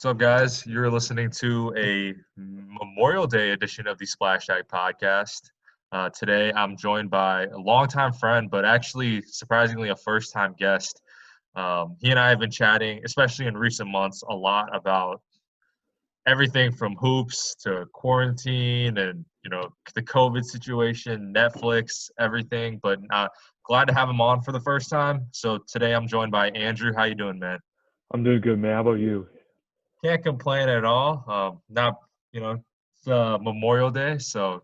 What's up, guys? You're listening to a Memorial Day edition of the Splash Tag podcast. Today, I'm joined by a longtime friend, but actually, surprisingly, a first-time guest. He and I have been chatting, especially in recent months, a lot about everything from hoops to quarantine and the COVID situation, Netflix, everything. But glad to have him on for the first time. So today, I'm joined by Andrew. How you doing, man? I'm doing good, man. How about you? Can't complain at all. Not, it's Memorial Day, so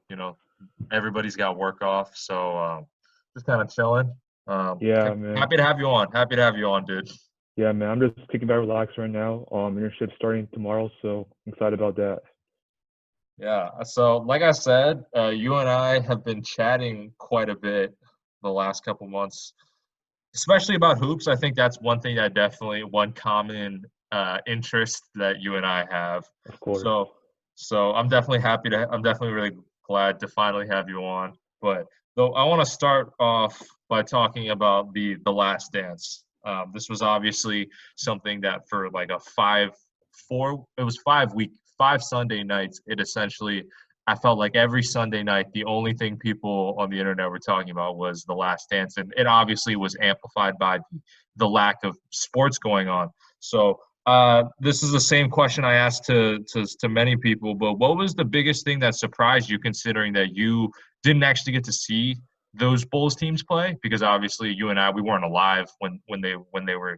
everybody's got work off. So just kind of chilling. Yeah, man. Happy to have you on. Happy to have you on, dude. Yeah, man. I'm just kicking back, relax right now. Internship starting tomorrow, so I'm excited about that. Yeah. So like I said, you and I have been chatting quite a bit the last couple months, especially about hoops. I think that's one thing that definitely one common interest that you and I have. Of course. So, so I'm definitely happy to. I'm definitely really glad to finally have you on. But though I want to start off by talking about the Last Dance. This was obviously something that for like a it was 5 week, 5 Sunday nights. It essentially I felt like every Sunday night, the only thing people on the internet were talking about was The Last Dance, and it obviously was amplified by the lack of sports going on. So this is the same question I asked to many people, but what was the biggest thing that surprised you, considering that you didn't actually get to see those Bulls teams play? Because obviously, you and I, we weren't alive when they were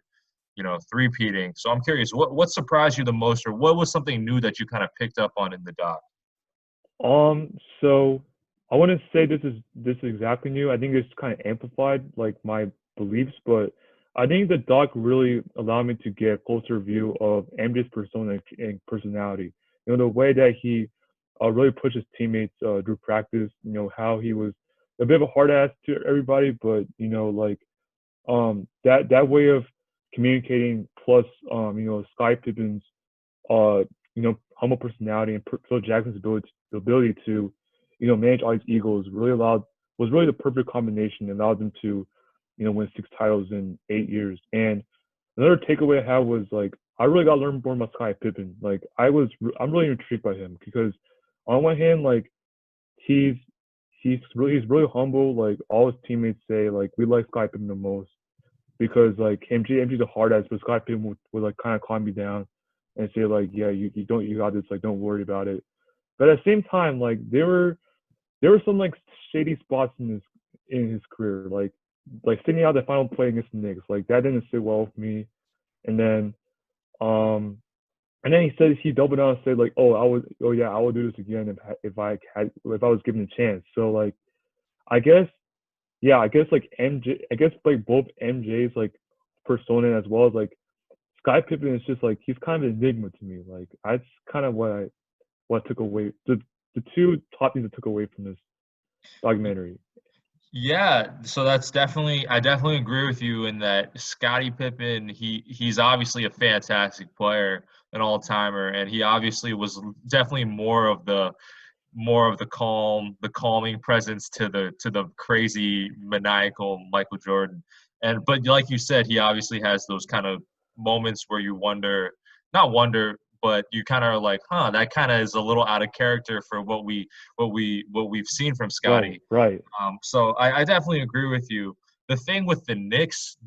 three-peating. So I'm curious, what surprised you the most, or what was something new that you kind of picked up on in the doc? So I wouldn't say this is exactly new. I think it's kind of amplified like my beliefs, but I think the doc really allowed me to get a closer view of MJ's persona and personality. The way that he really pushed his teammates through practice. How he was a bit of a hard ass to everybody, but like that way of communicating plus Sky Pippen's uh humble personality and Phil Jackson's ability to manage all these egos was really the perfect combination that allowed them to win 6 titles in 8 years. And another takeaway I had was like I really got to learn more about Sky Pippen. Like I'm really intrigued by him because on one hand like he's he's really humble. Like all his teammates say like we like Sky Pippen the most because like MJ's a hard ass, but Scott Pippen would like kind of calm me down and say like, yeah, you got this, like don't worry about it. But at the same time, like there were some like shady spots in his career, like sitting out the final play against the Knicks, like that didn't sit well with me. And then um and then he said he doubled down and said like, oh yeah, I would do this again if I was given a chance. So like I guess yeah, I guess like MJ, I guess like both MJ's like persona as well as like Sky Pippen is just like he's kind of an enigma to me. Like that's kind of what I took away the two top things I took away from this documentary. Yeah, so I definitely agree with you in that Scottie Pippen, he's obviously a fantastic player, an all-timer, and he obviously was definitely more of the calming presence to the crazy maniacal Michael Jordan. But like you said, he obviously has those kind of moments where you wonder, not wonder, but you kind of are like, huh, that kind of is a little out of character for what we've seen from Right, Scotty. right. So I definitely agree with you. The thing with the Knicks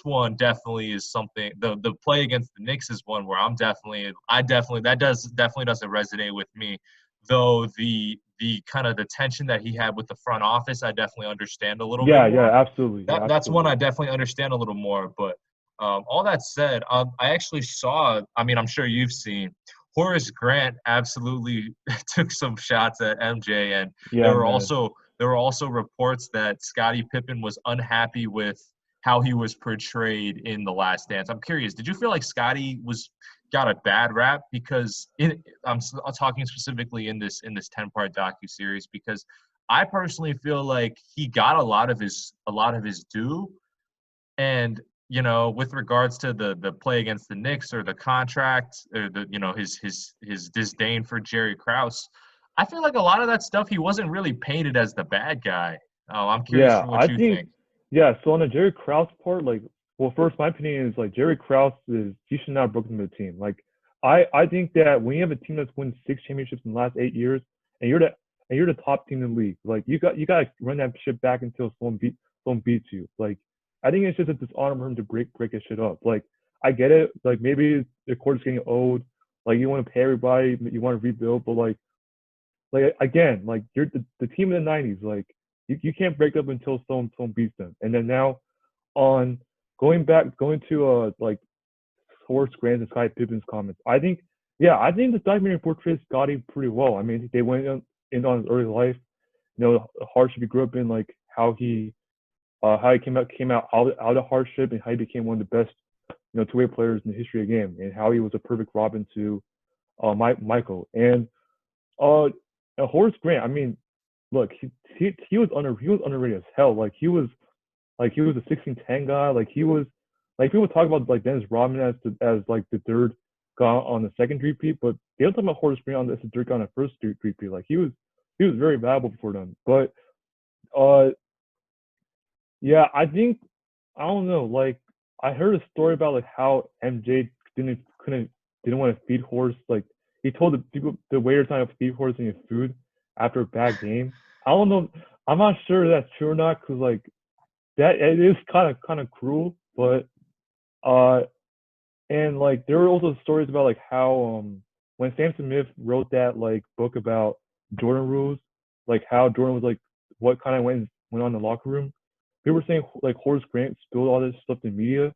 one definitely is something. The play against the Knicks is one where I definitely that does definitely doesn't resonate with me. Though the kind of the tension that he had with the front office, I definitely understand a little bit Yeah, more. yeah, absolutely, yeah, That's one absolutely. I definitely understand a little more. But all that said, I actually saw. I mean, I'm sure you've seen. Horace Grant absolutely took some shots at MJ, and there Yeah, were man. also there were also reports that Scottie Pippen was unhappy with how he was portrayed in The Last Dance. I'm curious, did you feel like Scottie was got a bad rap because I'm talking specifically in this 10-part docu series because I personally feel like he got a lot of his due, and with regards to the play against the Knicks or the contract or his disdain for Jerry Krause, I feel like a lot of that stuff he wasn't really painted as the bad guy. Oh, I'm curious Yeah, for what I you think think. yeah. So on the Jerry Krause part, like, well, first my opinion is like Jerry Krause is he should not have broken the team. Like I think that when you have a team that's won 6 championships in the last 8 years, and you're the top team in the league, like you got to run that shit back until someone beats you. Like I think it's just a dishonor for him to break his shit up. Like I get it, like maybe the court's getting old, like you want to pay everybody, you want to rebuild, but like again, like you're the team in the '90s, like you can't break up until someone beats them. And then now on going to like Horace Grant and Scottie Pippen's comments. I think the documentary portrays Scottie pretty well. I mean, they went in on his early life, the hardship he grew up in, like how he came out of hardship and how he became one of the best two-way players in the history of the game, and how he was a perfect Robin to Michael uh Horace Grant. I mean, look, he was underrated as hell. He was a 16-10 guy. Like people talk about like Dennis Rodman as like the third guy on the second repeat, but they don't talk about Horace Grant as the third guy on the first repeat. Like he was very valuable for them. But uh yeah, I don't know. Like I heard a story about like how MJ didn't want to feed Horace. Like he told the waiters not to feed Horace any food after a bad game. I don't know. I'm not sure that's true or not because like that it is kind of cruel, but uh, and like there were also stories about like how when Sam Smith wrote that like book about Jordan rules, like how Jordan was like what kind of went on in the locker room. People were saying like Horace Grant spilled all this stuff to the media,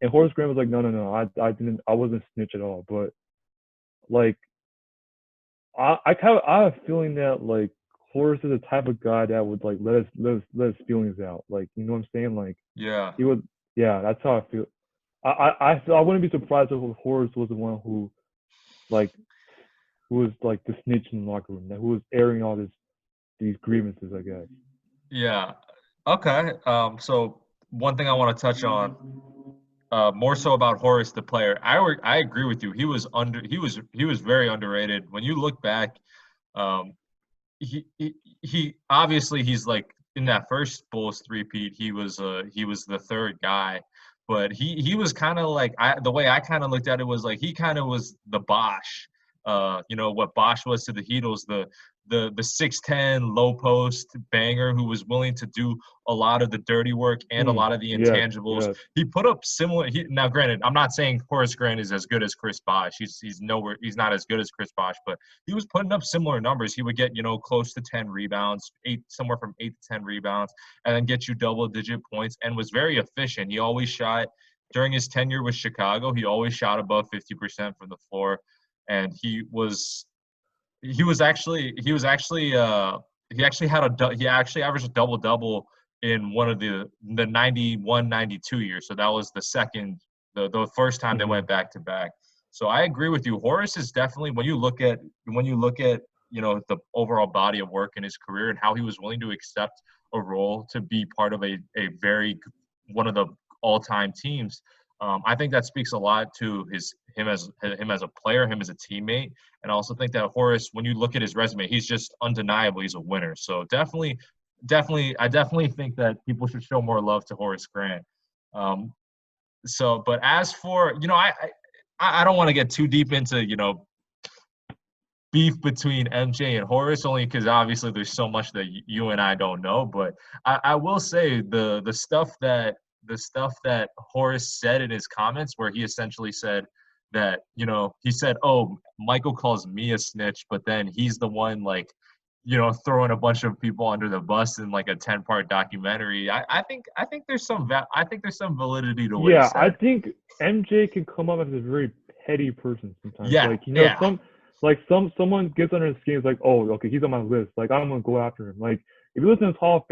and Horace Grant was like, no, I wasn't a snitch at all. But like I have a feeling that like Horace is the type of guy that would like let his feelings out. Like you know what I'm saying? Like Yeah. he would, yeah, that's how I feel. I wouldn't be surprised if Horace was the one like who was like the snitch in the locker room, who was airing all these grievances, I guess. Yeah. Okay. So one thing I want to touch on, more so about Horace the player. I agree with you. He was very underrated. When you look back, um, he obviously he's like in that first Bulls three-peat, he was the third guy, but he was kind of like the way I kind of looked at it was like he kind of was the Bosch, what Bosch was to the Heatles, the 6'10" low post banger who was willing to do a lot of the dirty work and a lot of the Yes, intangibles. yes. He put up similar. Now, granted, I'm not saying Horace Grant is as good as Chris Bosh. He's not as good as Chris Bosh, but he was putting up similar numbers. He would get close to 10 rebounds, somewhere from 8 to 10 rebounds, and then get you double-digit points, and was very efficient. He always shot during his tenure with Chicago. He always shot above 50% from the floor, and he actually he actually averaged a double double in one of the 91-92 years. So that was the first time they Hmm. went back to back. So I agree with you. Horace is definitely when you look at the overall body of work in his career and how he was willing to accept a role to be part of a very one of the all-time teams. I think that speaks a lot to him as a player, him as a teammate, and I also think that Horace, when you look at his resume, he's just undeniably he's a winner. So I definitely think that people should show more love to Horace Grant. But as for I don't want to get too deep into beef between MJ and Horace, only because obviously there's so much that you and I don't know. But I will say the stuff that Horace said in his comments, where he essentially said that he said, "Oh, Michael calls me a snitch," but then he's the one like throwing a bunch of people under the bus in like a 10-part documentary. I think I think there's some validity to what he Yeah, I said. think MJ can come up as a very petty person sometimes. Yeah, Like, yeah, someone gets under his skin, is like, oh, okay, he's on my list. Like, I'm gonna go after him. Like, if you listen to his Hall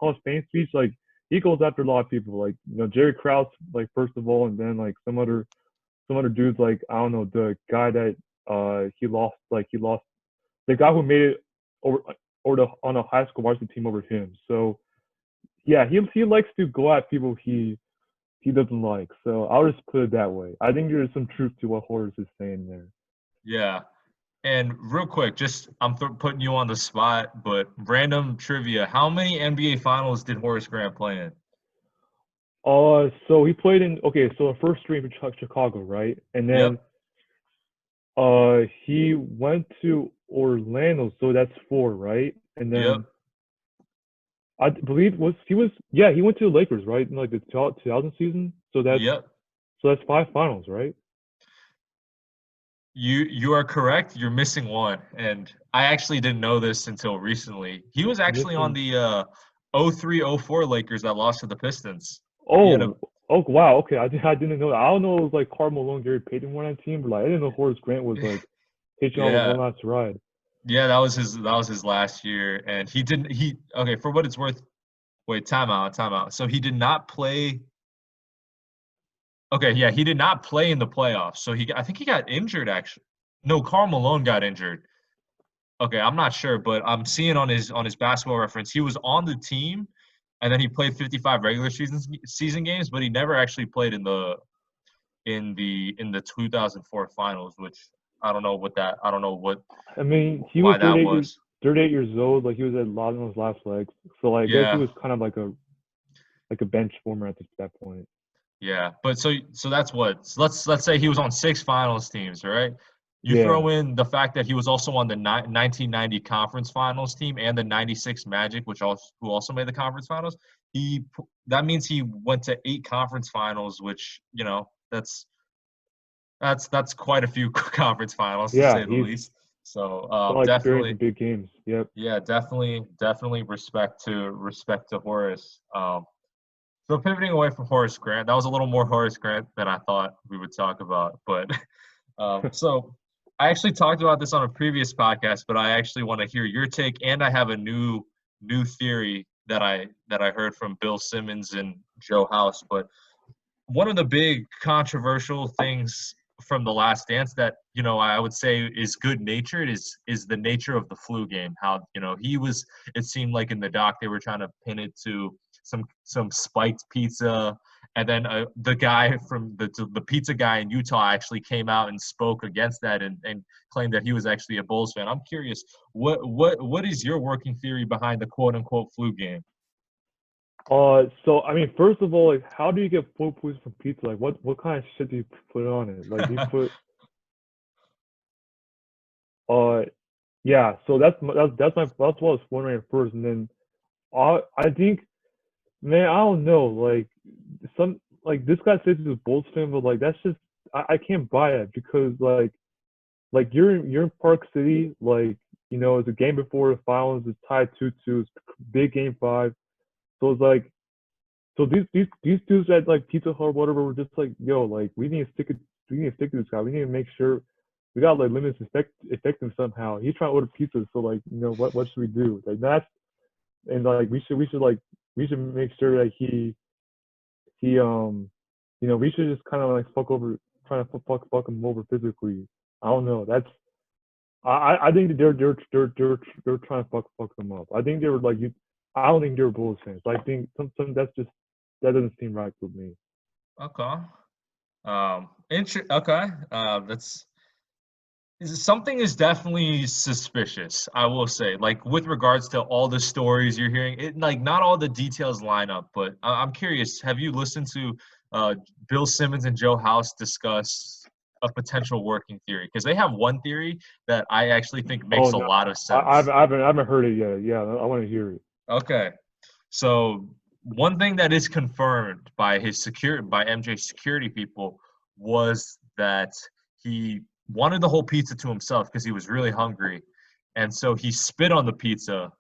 of Fame speech, like he goes after a lot of people. Like, Jerry Krause, like first of all, and then like some other dudes, like I don't know, the guy that he lost the guy who made it over on a high school varsity team over him. So yeah, he likes to go at people he doesn't like. So I'll just put it that way. I think there's some truth to what Horace is saying there. yeah. And real quick, just putting you on the spot, but random trivia: how many NBA Finals did Horace Grant play in? So he played in, okay, so the first three for Chicago, right? And Yep. then He went to Orlando, so that's four, right? And Yep. then I believe he went to the Lakers, right? In like the 2000 season. Yep. So that's five finals, right? You are correct. You're missing one, and I actually didn't know this until recently. He was actually on Missing. the 03-04 Lakers that lost to the Pistons. He had a Oh, oh wow. Okay, I didn't know that. I don't know it was like Karl Malone, Gary Payton were on that team, but like I didn't know Horace Grant was like hitching on yeah. one last ride. Yeah, that was his last year, and he didn't he okay, for what it's worth. Wait, timeout, timeout. So he did not play. Okay, yeah, he did not play in the playoffs. So I think he got injured actually. No, Karl Malone got injured. Okay, I'm not sure, but I'm seeing on his basketball reference, he was on the team, and then he played 55 regular season games, but he never actually played in the 2004 finals, which I don't know what I mean, he was why that was. 38 years old. Like he was at a lot of his last legs. So like, I guess he Yeah, was kind of like a bench former at that point. yeah, but so that's what. So let's say he was on six finals teams, right? You Yeah. throw in the fact that he was also on the 1990 conference finals team and the 96 Magic, who also made the conference finals. That means he went to eight conference finals, which that's quite a few conference finals to Yeah, say the he's least. So got a lot of experience in definitely, big games. Yep. yeah, definitely respect to Horace. So pivoting away from Horace Grant, that was a little more Horace Grant than I thought we would talk about. But so I actually talked about this on a previous podcast, but I actually want to hear your take, and I have a new theory that I heard from Bill Simmons and Joe House. But one of the big controversial things from the Last Dance that I would say is good natured is the nature of the flu game. How he was. It seemed like in the doc they were trying to pin it to some spiked pizza, and then the guy from the pizza guy in Utah actually came out and spoke against that and claimed that he was actually a Bulls fan. I'm curious, what is your working theory behind the quote unquote flu game? So I mean, first of all, like, how do you get food poisoning from pizza? Like, what kind of shit do you put on it? Like, do you put uh, yeah. So that's what I was wondering at first, and then I think, man, I don't know. Like, this guy says he's a Bulls fan, but like that's just I can't buy it because like you're in Park City, like it's a game before the finals, it's tied 2-2, it's big game five. So it's like so these dudes at like Pizza Hut or whatever were just like, yo, like we need to stick to this guy. We need to make sure we got like limits affect him somehow. He's trying to order pizza, so like what should we do? Like that's and like we should make sure that he we should just kind of like trying to fuck him over physically. I don't know. That's I think that they're trying to fuck them up. I think they were like you. I don't think they were Bulls fans. I think some that doesn't seem right with me. Okay. Okay. That's something is definitely suspicious. I will say, like with regards to all the stories you're hearing, it like not all the details line up. But I'm curious. Have you listened to uh, Bill Simmons and Joe House discuss a potential working theory? Because they have one theory that I actually think makes Oh a no, lot of sense. I haven't heard it yet. Yeah, I want to hear it. Okay. So one thing that is confirmed by by MJ's security people was that he wanted the whole pizza to himself because he was really hungry. And so he spit on the pizza.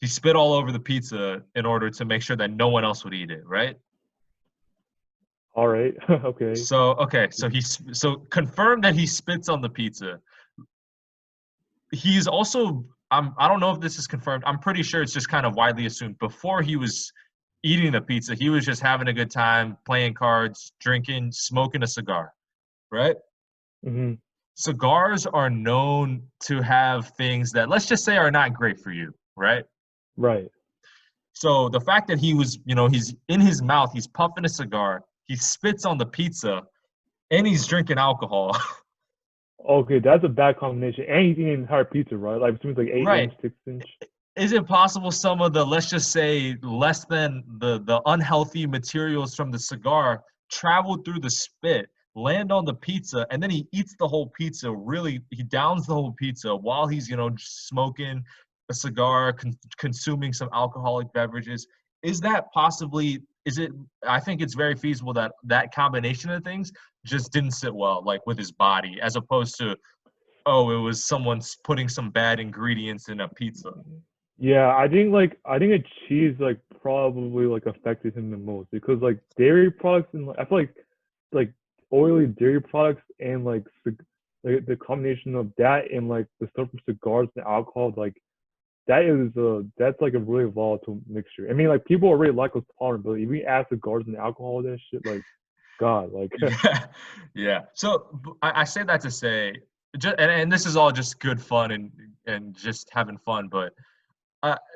He spit all over the pizza in order to make sure that no one else would eat it, right? All right, okay. So confirmed that he spits on the pizza. He's also I don't know if this is confirmed. I'm pretty sure it's just kind of widely assumed. Before he was eating the pizza, he was just having a good time, playing cards, drinking, smoking a cigar, right? Hmm. Cigars are known to have things that let's just say are not great for you, right? Right. So the fact that he's in his mouth, he's puffing a cigar, he spits on the pizza, and he's drinking alcohol. Okay, that's a bad combination. And he's eating an entire pizza, right? Like between like 8 inch, Right. 6 inch. Is it possible some of the let's just say less than the unhealthy materials from the cigar traveled through the spit land on the pizza, and then he eats the whole pizza. Really, he downs the whole pizza while he's, smoking a cigar, consuming some alcoholic beverages. Is that possibly? Is it? I think it's very feasible that that combination of things just didn't sit well, like with his body, as opposed to, oh, it was someone's putting some bad ingredients in a pizza. Yeah, I think a cheese like probably like affected him the most because like dairy products and I feel like oily dairy products and like the combination of that and like the stuff from cigars and alcohol like that's like a really volatile mixture. I mean like people are really lactose tolerant, but if we add cigars and alcohol that shit like God like Yeah, yeah. So I say that to say, and this is all just good fun and just having fun. But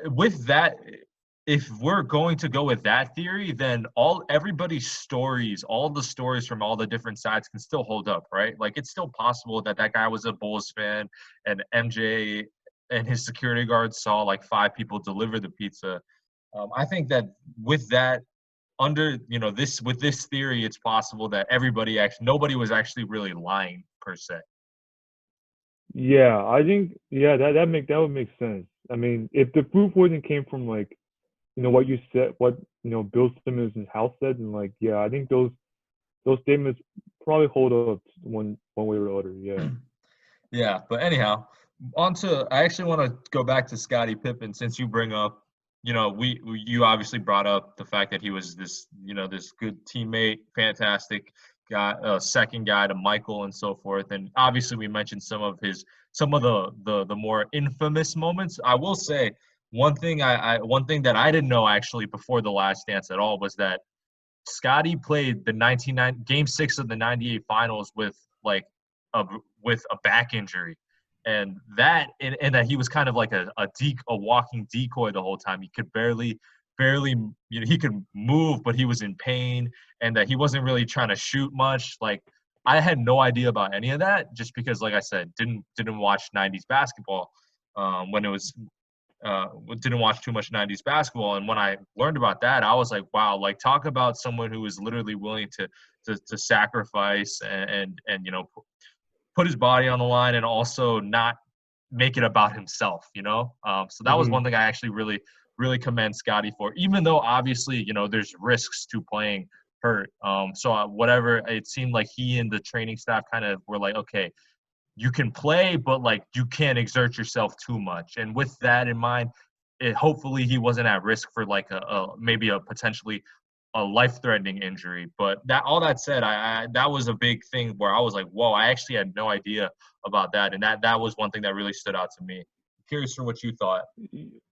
with that, if we're going to go with that theory, then everybody's stories, all the stories from all the different sides can still hold up, right? Like it's still possible that that guy was a Bulls fan, and MJ and his security guards saw like five people deliver the pizza. I think that with that under this with this theory, it's possible that nobody was actually really lying per se. yeah, I think yeah that would make sense. I mean, if the food poisoning came from like what you said, what Bill Simmons and House said, and like yeah, I think those statements probably hold up one way or the other. Yeah. Yeah, but anyhow, I actually want to go back to Scottie Pippen since you bring up, you obviously brought up the fact that he was this, this good teammate, fantastic guy, second guy to Michael and so forth. And obviously we mentioned some of the more infamous moments. I will say one thing that I didn't know actually before the Last Dance at all was that Scottie played the 99 game 6 of the 98 finals a with a back injury. And that he was kind of like a walking decoy the whole time. He could barely he could move, but he was in pain, and that he wasn't really trying to shoot much. Like I had no idea about any of that, just because, like I said, didn't watch 90s basketball when it was didn't watch too much 90s basketball. And when I learned about that, I was like, wow, like talk about someone who is literally willing to sacrifice and put his body on the line and also not make it about himself, So that was Hmm. one thing I actually really commend Scottie for, even though obviously, there's risks to playing hurt. Whatever, it seemed like he and the training staff kind of were like, okay, you can play, but like you can't exert yourself too much. And with that in mind, hopefully he wasn't at risk for like maybe a potentially a life-threatening injury. But all that said, I that was a big thing where I was like, whoa, I actually had no idea about that, and that was one thing that really stood out to me. Curious for what you thought.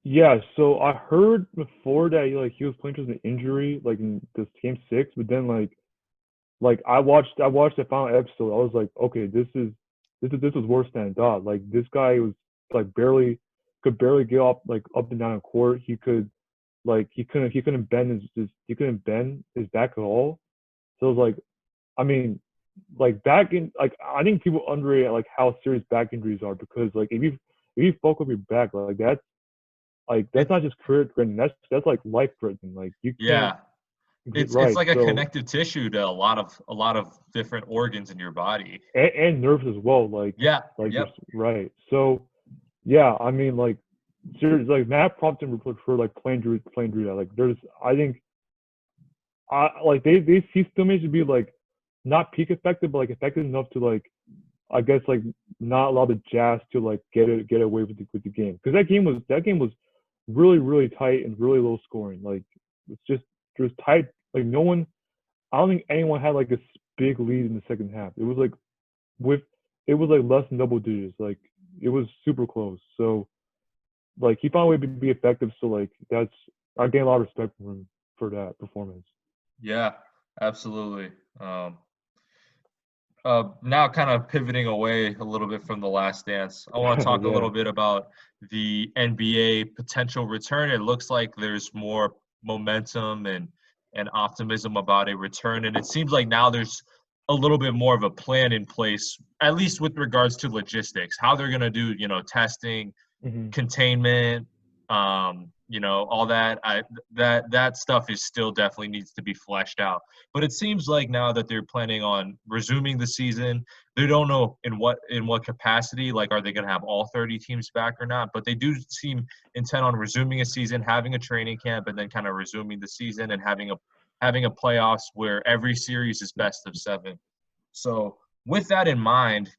Yeah, so I heard before that like he was playing through an injury like in this game 6, but then like I watched the final episode. I was like, okay, this is worse than I thought. Like this guy was like could barely get up and down the court. He could like he couldn't bend he couldn't bend his back at all. So it was like I mean like back in like I think people underrate like how serious back injuries are because like if you fuck up your back like that's It not just career threatening. That's like life threatening. Like you can't Yeah, it's right. like a So connective tissue to a lot of different organs in your body. and nerves as well. Yeah, Like you're yep. right. So yeah, I mean like seriously like Matt Prompton for like playing through that. Like there's I think like he still managed to be like not peak effective, but like effective enough to like I guess like not allow the Jazz to like get away with the game because that game was really tight and really low scoring. Like it's just there's tight. Like no one, I don't think anyone had like this big lead in the second half. With it was like less than double digits. Like it was super close. So like he found a way to be effective. So like that's I gain a lot of respect from him for that performance. Yeah, absolutely. Um, Now kind of pivoting away a little bit from the Last Dance, I want to talk a Yeah. little bit about the NBA potential return. It looks like there's more momentum and optimism about a return, and it seems like now there's a little bit more of a plan in place, at least with regards to logistics, how they're going to do, testing, Hmm. containment, all that. That stuff is still definitely needs to be fleshed out. But it seems like now that they're planning on resuming the season, they don't know in what capacity. Like, are they going to have all 30 teams back or not? But they do seem intent on resuming a season, having a training camp, and then kind of resuming the season and having a playoffs where every series is best of 7. So with that in mind,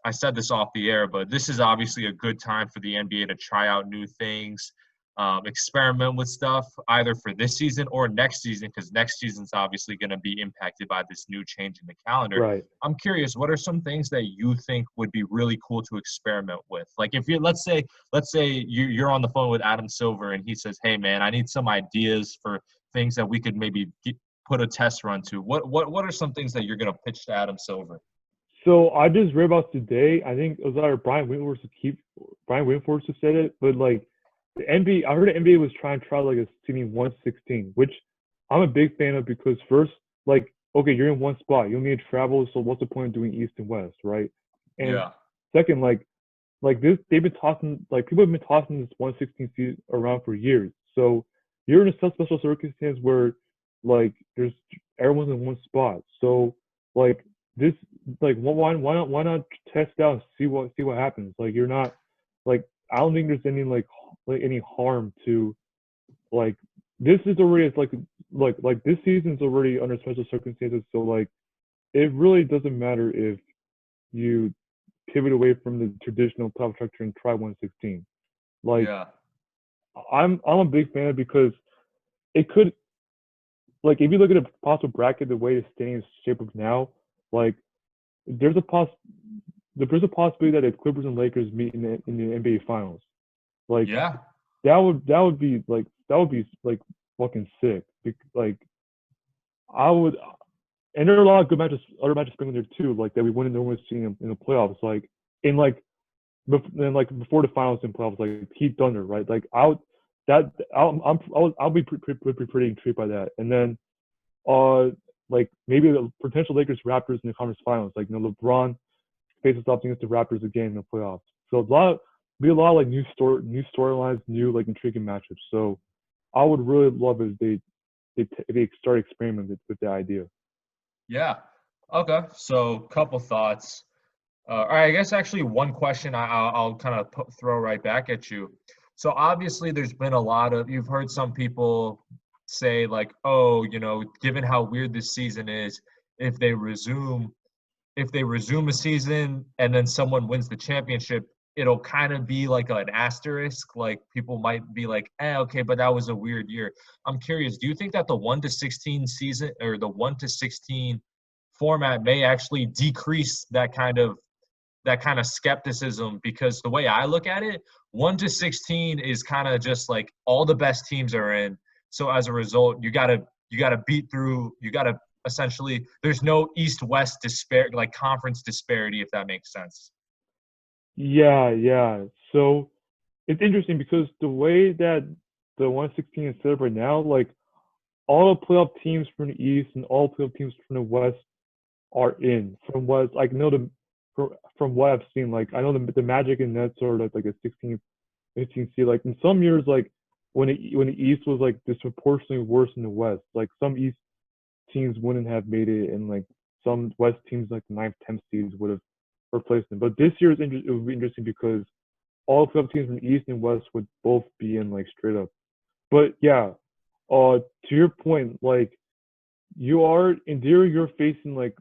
I said this off the air, but this is obviously a good time for the NBA to try out new things, experiment with stuff either for this season or next season, because next season's obviously going to be impacted by this new change in the calendar. Right. I'm curious, what are some things that you think would be really cool to experiment with? Like, if you let's say you're on the phone with Adam Silver and he says, "Hey man, I need some ideas for things that we could maybe put a test run to." What are some things that you're going to pitch to Adam Silver? So I just read about today. I think it was either Brian Windhorst who said it, but like the NBA, I heard the NBA was try like a seeding 116, which I'm a big fan of because first, like, okay, you're in one spot, you don't need to travel, so what's the point of doing East and West, right? And Yeah. second, like this, they've been tossing, like people have been tossing this 116 seed around for years. So you're in a special circumstance where like there's everyone's in one spot. So like this, like why not test out and see what happens? Like you're not like I don't think there's any like any harm to like this is already like this season's already under special circumstances. So like it really doesn't matter if you pivot away from the traditional playoff structure and try 116. Like Yeah. I'm a big fan because it could like if you look at a possible bracket the way it's standing shape up now, like there's a possibility that if Clippers and Lakers meet in the NBA Finals, like Yeah. that would be like fucking sick. Like I would, and there are a lot of good matches, other matches sprinkled there too, like that we wouldn't normally see in the playoffs, like in like before the finals and playoffs, like Heat Thunder, right? Like I'll be pretty intrigued by that, and then like maybe the potential Lakers Raptors in the conference finals, like LeBron faces off against the Raptors again in the playoffs. So be a lot of like new storylines, new like intriguing matchups. So I would really love if they start experimenting with the idea. Yeah. Okay. So, couple thoughts. All right. I guess actually one question I'll kind of throw right back at you. So obviously, there's been a lot of you've heard some people say like, oh, given how weird this season is, if they resume if they resume a season and then someone wins the championship, it'll kind of be like an asterisk. Like people might be like, okay, but that was a weird year. I'm curious, do you think that the 1-16 season or the 1-16 format may actually decrease that kind of skepticism? Because the way I look at it, 1-16 is kind of just like all the best teams are in. So as a result, you gotta beat through. You gotta essentially. There's no East-West like conference disparity, if that makes sense. Yeah, yeah. So it's interesting because the way that the 116 is set up right now, like all the playoff teams from the East and all playoff teams from the West are in. From what like know the from what I've seen, like I know the Magic and Nets are like a 16, 15 seed. Like in some years, like when the East was like disproportionately worse than the West, like some East teams wouldn't have made it, and like some West teams like the ninth, 10th seeds would have replaced them. But this year it would be interesting because all 12 teams from East and West would both be in like straight up. But yeah, to your point, like you are in theory you're facing like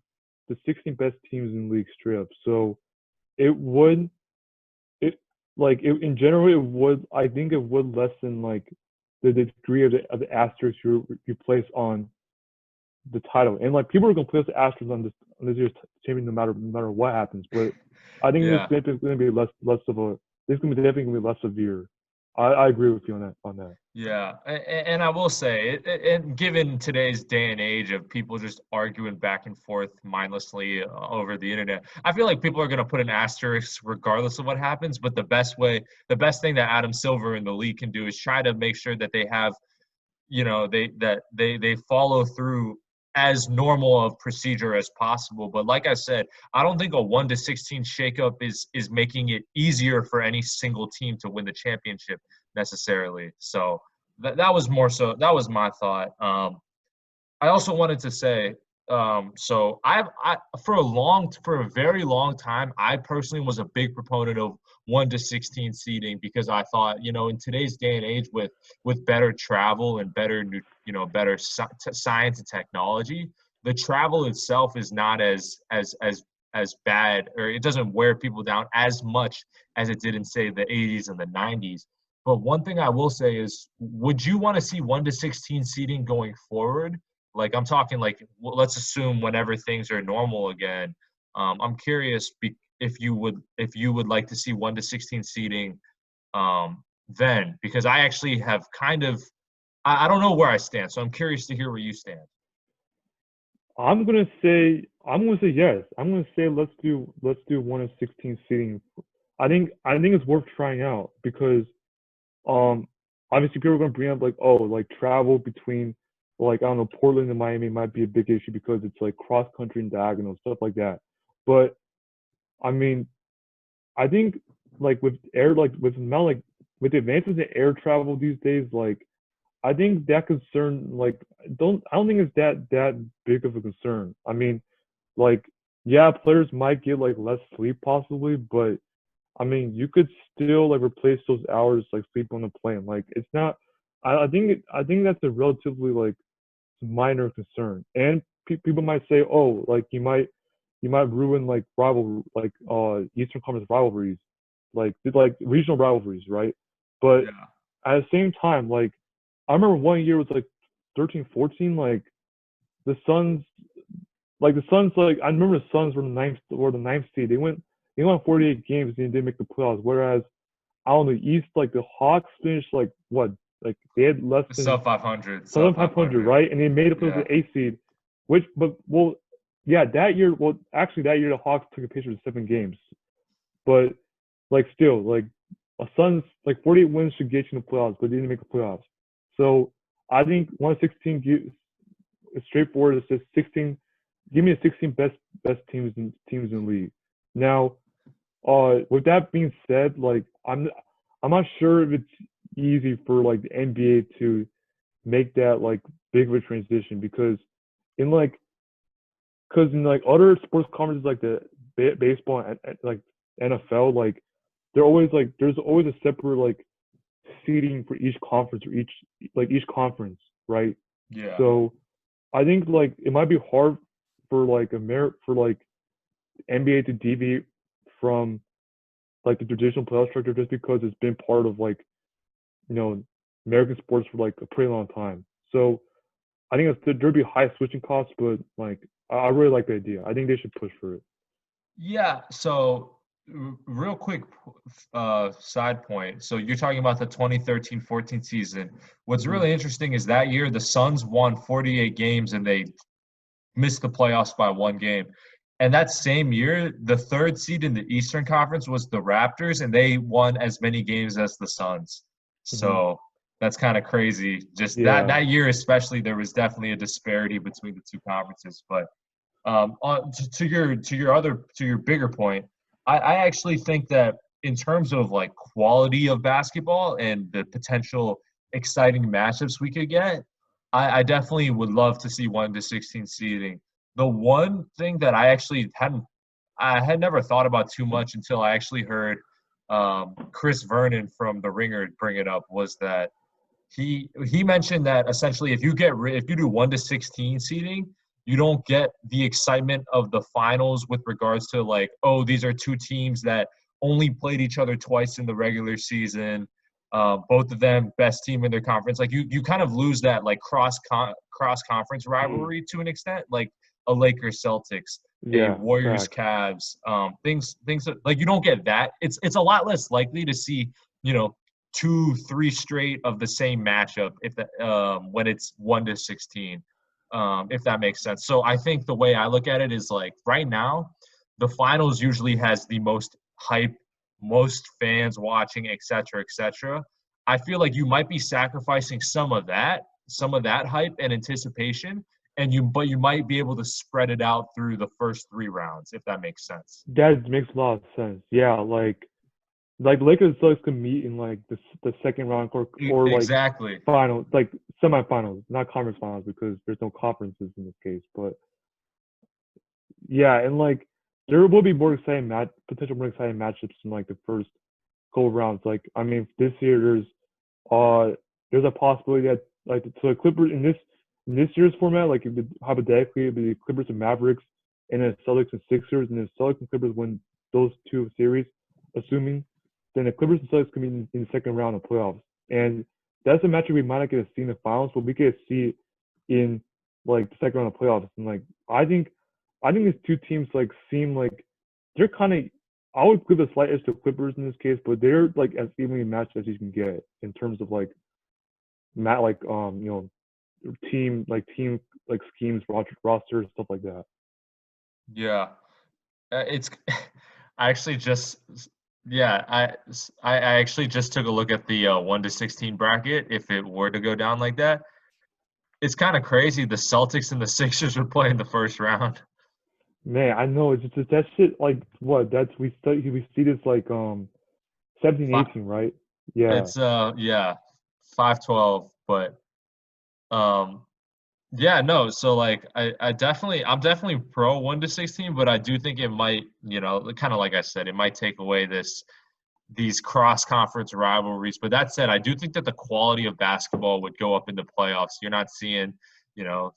the 16 best teams in the league straight up. So it would it in general it would I think it would lessen like the degree of the asterisk you place on the title. And like people are gonna place the asterisk on this year's champion no matter what happens. But I think this Yeah. is gonna be less of a this is gonna be definitely gonna be less severe. I agree with you on that. Yeah, and I will say, and given today's day and age of people just arguing back and forth mindlessly over the internet, I feel like people are going to put an asterisk regardless of what happens. But the best thing that Adam Silver and the league can do is try to make sure that they have, they follow through as normal of procedure as possible. But like I said, I don't think a 1-16 shakeup is making it easier for any single team to win the championship. necessarily. So that was more so that was my thought. I also wanted to say, so I for a very long time, I personally was a big proponent of 1 to 16 seeding because I thought, in today's day and age with better travel and better, better science and technology, the travel itself is not as bad, or it doesn't wear people down as much as it did in, say, the 80s and the 90s. But one thing I will say is, would you want to see 1 to 16 seeding going forward? Like, I'm talking like, let's assume whenever things are normal again. I'm curious if you would like to see 1 to 16 seeding then, because I actually have kind of I don't know where I stand, so I'm curious to hear where you stand. I'm gonna say yes. I'm gonna say let's do 1 to 16 seating. I think it's worth trying out because um obviously people are gonna bring up like, oh, like travel between, like, I don't know, Portland and Miami might be a big issue because it's like cross country and diagonal stuff like that. But I mean, I think like with air, like with now, like with the advances in air travel these days, like I think that concern, like, I don't think it's that big of a concern. I mean, like, yeah, players might get like less sleep possibly, but I mean, you could still like replace those hours like sleep on the plane. Like, it's not. I think that's a relatively like minor concern. And people might say, oh, like you might ruin like Eastern Conference rivalries, like regional rivalries, right? But Yeah. at the same time, like I remember one year was like 13, 14, like the Suns, like I remember the Suns were the ninth seed. They won 48 games and they didn't make the playoffs. Whereas out on the East, like the Hawks finished like what, like they had less than Sub 500, Southern sub 500, 500. right? And they made it to Yeah. the eighth seed, which, but well, yeah, that year, well, actually that year the Hawks took a picture of 7 games, but like still, like a Suns like 48 wins should get you in the playoffs, but they didn't make the playoffs. So I think 116 is straightforward. It's just 16. Give me the 16 best teams in the league. Now, with that being said, like I'm not sure if it's easy for like the NBA to make that like big of a transition in like in other sports conferences like the baseball and like NFL, like there's always a separate like seating for each conference, or each conference, right? Yeah. So I think like it might be hard for like NBA to deviate from like the traditional playoff structure just because it's been part of like, you know American sports for like a pretty long time. So I think there'd be high switching costs, but like I really like the idea. I think they should push for it. Yeah. So, real quick, side point. So you're talking about the 2013-14 season. What's Hmm. really interesting is that year the Suns won 48 games and they missed the playoffs by 1 game. And that same year, the third seed in the Eastern Conference was the Raptors, and they won as many games as the Suns. Hmm. So that's kind of crazy. Just Yeah. that year, especially, there was definitely a disparity between the two conferences. But to your bigger point, I actually think that in terms of like quality of basketball and the potential exciting matchups we could get, I definitely would love to see 1 to 16 seeding. The one thing that I had never thought about too much until I actually heard Chris Vernon from The Ringer bring it up was that he mentioned that essentially if you do 1 to 16 seeding, you don't get the excitement of the finals with regards to like, oh, these are two teams that only played each other twice in the regular season. Both of them best team in their conference. Like you kind of lose that like cross conference Mm. rivalry to an extent, like a Lakers Celtics, a Yeah. Warriors Facts. Cavs, things like you don't get that. It's a lot less likely to see you know 2, 3 straight of the same matchup if the when it's 1 to 16, if that makes sense. So I think the way I look at it is like right now, the finals usually has the most hype, most fans watching, et cetera, et cetera. I feel like you might be sacrificing some of that hype and anticipation, but you might be able to spread it out through the first 3 rounds, if that makes sense. That makes a lot of sense. Yeah. Like like Lakers and Celtics could meet in like the second round or like Exactly. finals, like semifinals, not conference finals because there's no conferences in this case. But yeah, and like there will be more exciting potential more exciting matchups in like the first couple rounds. Like I mean, this year there's a possibility that like so the Clippers in this year's format, like if hypothetically it'd be the Clippers and Mavericks and then Celtics and Sixers, and then Celtics and Clippers win those two series, assuming then the Clippers and Celtics come in the second round of playoffs. And that's a matchup we might not get to see in the finals, but we get to see in like the second round of playoffs. And like I think these two teams like seem like they're kind of I would give a slight edge to Clippers in this case, but they're like as evenly matched as you can get in terms of like team like schemes, rosters, stuff like that. Yeah. It's I actually just yeah, I actually just took a look at the 1 to 16 bracket if it were to go down like that. It's kind of crazy the Celtics and the Sixers would play in the first round. Man, I know it's just that shit. Like what? That's we see this like 17, Fi 18, right? Yeah, It's yeah, 5-12, but um yeah, no, so like I'm definitely pro 1 to 16, but I do think it might, kind of like I said, it might take away these cross-conference rivalries. But that said, I do think that the quality of basketball would go up in the playoffs. You're not seeing, you know,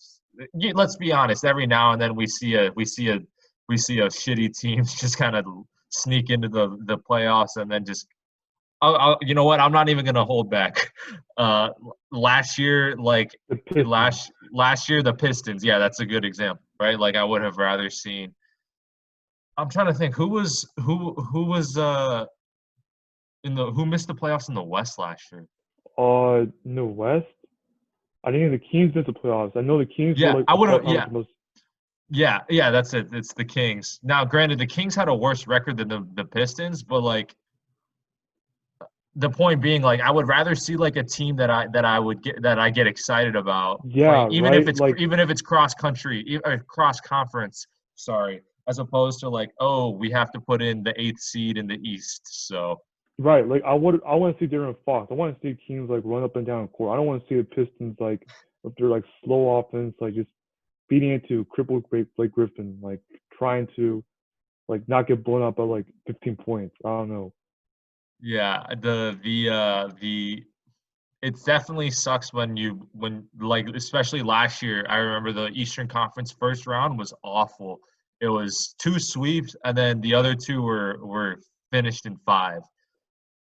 let's be honest, every now and then we see a shitty team just kind of sneak into the playoffs and then just you know what? I'm not even gonna hold back. Uh, last year, like the Pistons. last year, the Pistons. Yeah, that's a good example, right? Like I would have rather seen. I'm trying to think who was who missed the playoffs in the West last year. In the West, I think the Kings missed the playoffs. I know the Kings were Yeah, like I would all have. time Yeah, with the most. yeah. That's it. It's the Kings. Now, granted, the Kings had a worse record than the Pistons, but like the point being, like I would rather see like a team that I get excited about playing, Yeah, right. Like even if it's cross country or cross conference. Sorry, as opposed to like, oh, we have to put in the eighth seed in the East. So right. Like I want to see Darren Fox. I want to see teams like run up and down the court. I don't want to see the Pistons like with their like slow offense, like just feeding into crippled Blake Griffin, like trying to like not get blown up by like 15 points. I don't know. yeah, the it definitely sucks when like especially last year. I remember the Eastern Conference first round was awful. It was two sweeps, and then the other two were finished in five.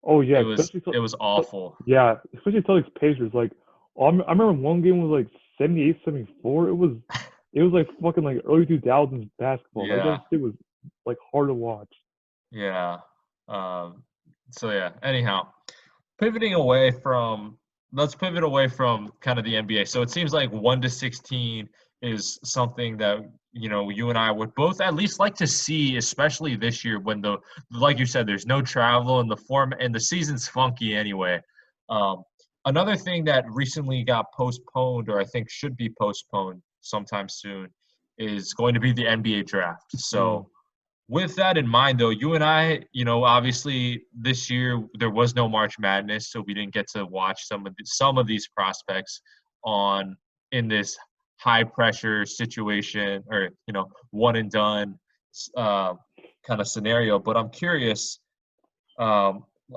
Oh yeah, It was especially it was awful. yeah, especially Celtics Pacers. Like I remember one game was like 78, 74. It was like fucking like early 2000s basketball. Like Yeah, that shit was like hard to watch. yeah. Um, so yeah. Anyhow, pivoting away from let's pivot away from kind of the NBA. So it seems like 1 to 16 is something that you and I would both at least like to see, especially this year when like you said, there's no travel and the season's funky anyway. Um, Another thing that recently got postponed, or I think should be postponed sometime soon, is going to be the NBA draft. Mm. So with that in mind, though, you and I, obviously this year there was no March Madness, so we didn't get to watch some of these prospects on in this high pressure situation or one and done uh, kind of scenario. But I'm curious.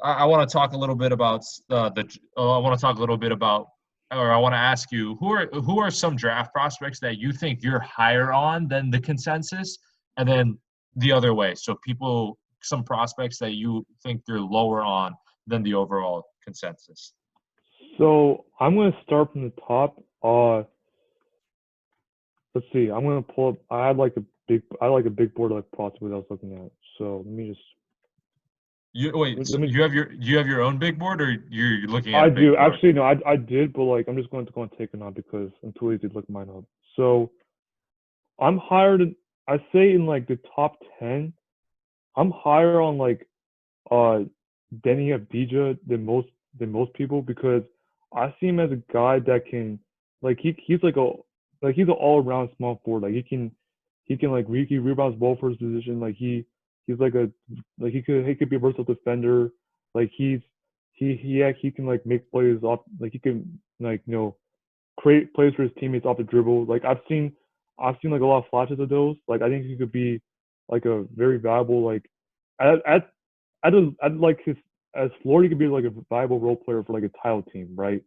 I want to talk a little bit about I want to talk a little bit about, or I want to ask you who are some draft prospects that you think you're higher on than the consensus, and then the other way. So some prospects that you think they're lower on than the overall consensus. So I'm gonna start from the top. Let's see. I'm gonna pull up. I like a big board like possibly that I was looking at. So You wait. So let me. you have your own big board, or you're looking at I a big do board? actually no. I did, but like I'm just going to go and take it now because I'm too lazy to look mine up. So I'm higher than I say in like the top 10. I'm higher on like uh Denny Avdija than most people because I see him as a guy that can like he's an all around small forward. Like he can like he rebounds well for his position. Like he's like a like he could be a versatile defender. Like he can like make plays off, like he can like create plays for his teammates off the dribble. Like I've seen like a lot of flashes of those. Like I think he could be like a very valuable like at I'd like his as Florida he could be like a viable role player for like a title team, right?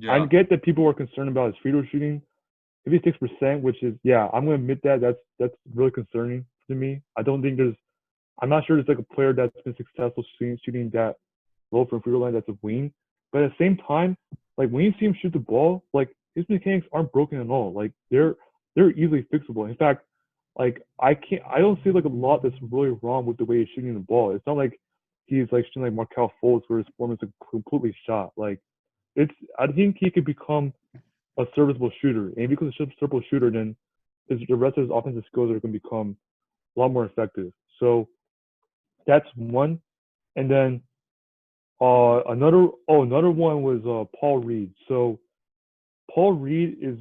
I Yeah. get that people are concerned about his free throw shooting, 56%, which is yeah, I'm gonna admit that that's really concerning to me. I'm not sure there's like a player that's been successful shooting that low from free throw line that's a wing. But at the same time, like when you see him shoot the ball, like his mechanics aren't broken at all. Like they're easily fixable. In fact, like I don't see like a lot that's really wrong with the way he's shooting the ball. It's not like he's like shooting like Markel Fultz where his form is completely shot. Like it's I think he could become a serviceable shooter. And if he becomes a serviceable shooter, then the rest of his offensive skills are going to become a lot more effective. So that's one. And then another one was Paul Reed. So Paul Reed is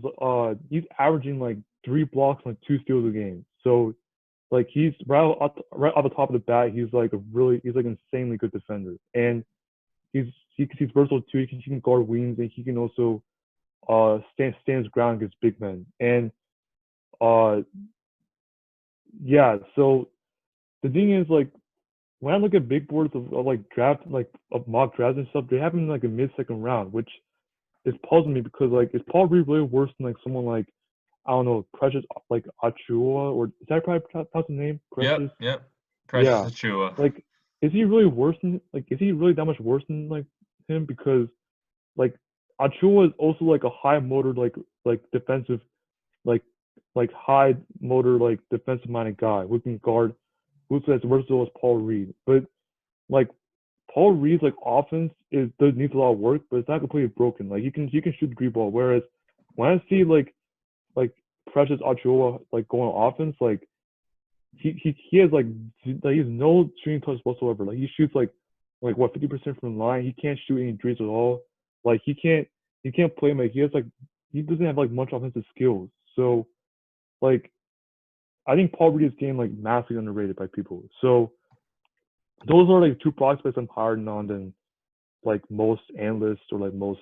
he's averaging like 3 blocks and like 2 steals a game. So like he's right off the top of the bat, he's like insanely good defender. And he's versatile too. He can guard wings and he can also stand his ground against big men. And uh yeah, so the thing is like when I look at big boards of like draft like of mock drafts and stuff, they have him in like a mid-second round, which is puzzling me because like is Paul Reed really worse than like someone like I don't know Precious like Achua or is that probably pronounce the name Yep. Precious? Yep. Precious Yeah, Achua. like is he really worse than like is he really that much worse than like him because like Achua is also like a high motor like defensive like high motor like defensive minded guy who can guard who's as versatile as Paul Reed. But like Paul Reed's like offense is does needs a lot of work, but it's not completely broken. Like he can shoot the three ball. Whereas when I see like Precious Achiuwa like going on offense, like he has like he has no shooting touch whatsoever. Like he shoots like what 50% from the line. He can't shoot any threes at all. Like he can't play make. He doesn't have like much offensive skills. So like I think Paul Reed is getting like massively underrated by people. So those are like two prospects I'm higher on than like most analysts or like most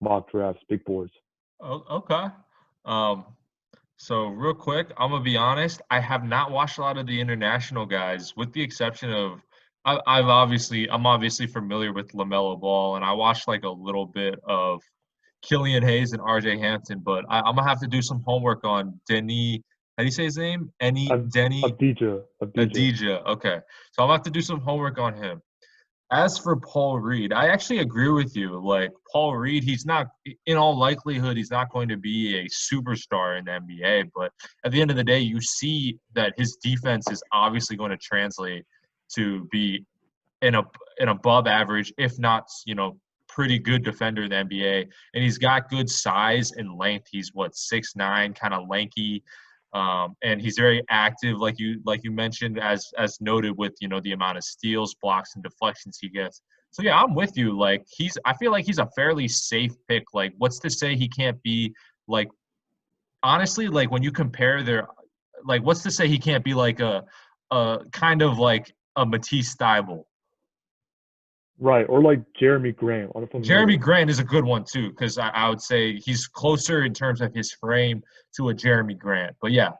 mock drafts, big boards. Oh, okay. Um, so real quick, I'm gonna be honest. I have not watched a lot of the international guys, with the exception of I'm obviously familiar with LaMelo Ball, and I watched like a little bit of Killian Hayes and R.J. Hampton, but I'm gonna have to do some homework on Denny. How do you say his name? Denny Abdija. Adija. Okay, so I'm gonna have to do some homework on him. As for Paul Reed, I actually agree with you. Like Paul Reed, he's not, in all likelihood, he's not going to be a superstar in the NBA. But at the end of the day, you see that his defense is obviously going to translate to be an above average, if not, pretty good defender in the NBA. And he's got good size and length. He's what 6'9", kind of lanky. And he's very active, like you mentioned, as noted with the amount of steals, blocks, and deflections he gets. So yeah, I'm with you. Like I feel like he's a fairly safe pick. Like, what's to say he can't be like honestly, like when you compare like what's to say he can't be like a kind of like a Matisse Thybulle. Right, or like Jeremy Grant from Jeremy Miller. Grant is a good one too, because I would say he's closer in terms of his frame to a Jeremy Grant. But yeah,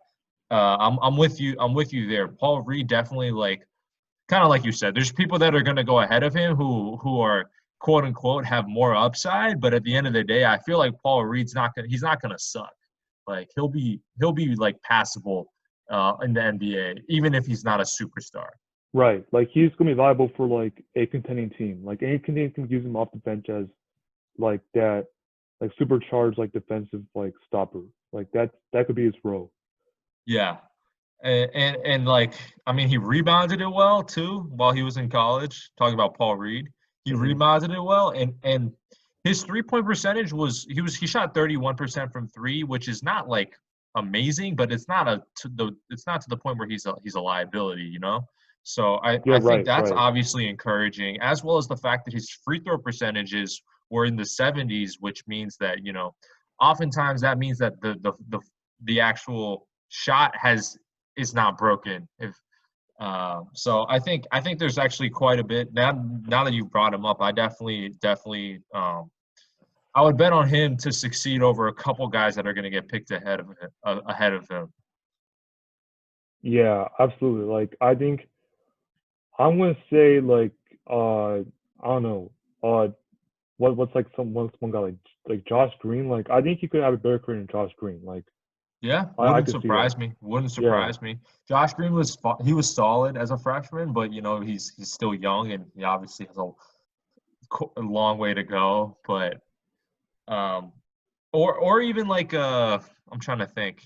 I'm with you. I'm with you there. Paul Reed definitely like kind of like you said. There's people that are going to go ahead of him who are quote unquote have more upside, but at the end of the day, I feel like Paul Reed's not gonna he's not gonna suck. Like he'll be like passable in the NBA, even if he's not a superstar. Right, like he's gonna be viable for like a contending team. Like any contending team use him off the bench as like that, like supercharged like defensive like stopper. Like that could be his role. Yeah, and like I mean, he rebounded it well too while he was in college. Talking about Paul Reed, he Hmm. rebounded it well, and his 3-point percentage he shot 31% from three, which is not like amazing, but it's not to the point where he's a liability, you know. So Yeah, I think right, that's right. obviously encouraging, as well as the fact that his free throw percentages were in the 70s, which means that oftentimes that means that the actual shot is not broken. If So I think there's actually quite a bit now that you brought him up. I definitely I would bet on him to succeed over a couple guys that are going to get picked ahead of him. Yeah, absolutely. Like I think I'm gonna say like I don't know what's like one guy like Josh Green. Like I think he could have a better career than Josh Green. Like Yeah, I wouldn't could see that. surprise me. Wouldn't Yeah. surprise me. Josh Green he was solid as a freshman, but he's still young and he obviously has a long way to go. But um, or even like I'm trying to think.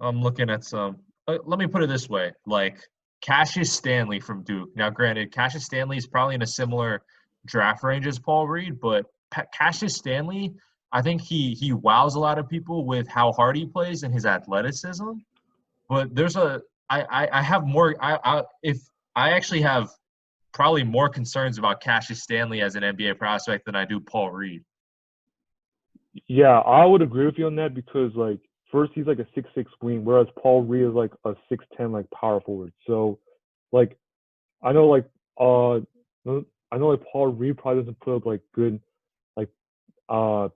I'm looking at some. Let me put it this way: like Cassius Stanley from Duke. Now, granted, Cassius Stanley is probably in a similar draft range as Paul Reed, but Cassius Stanley, I think he wows a lot of people with how hard he plays and his athleticism. But there's a I have more I if I actually have probably more concerns about Cassius Stanley as an NBA prospect than I do Paul Reed. Yeah, I would agree with you on that because like first he's like a 6'6" wing, whereas Paul Reed is like a 6'10" like power forward. So like I know like uh I know like Paul Reed probably doesn't put up like good like uh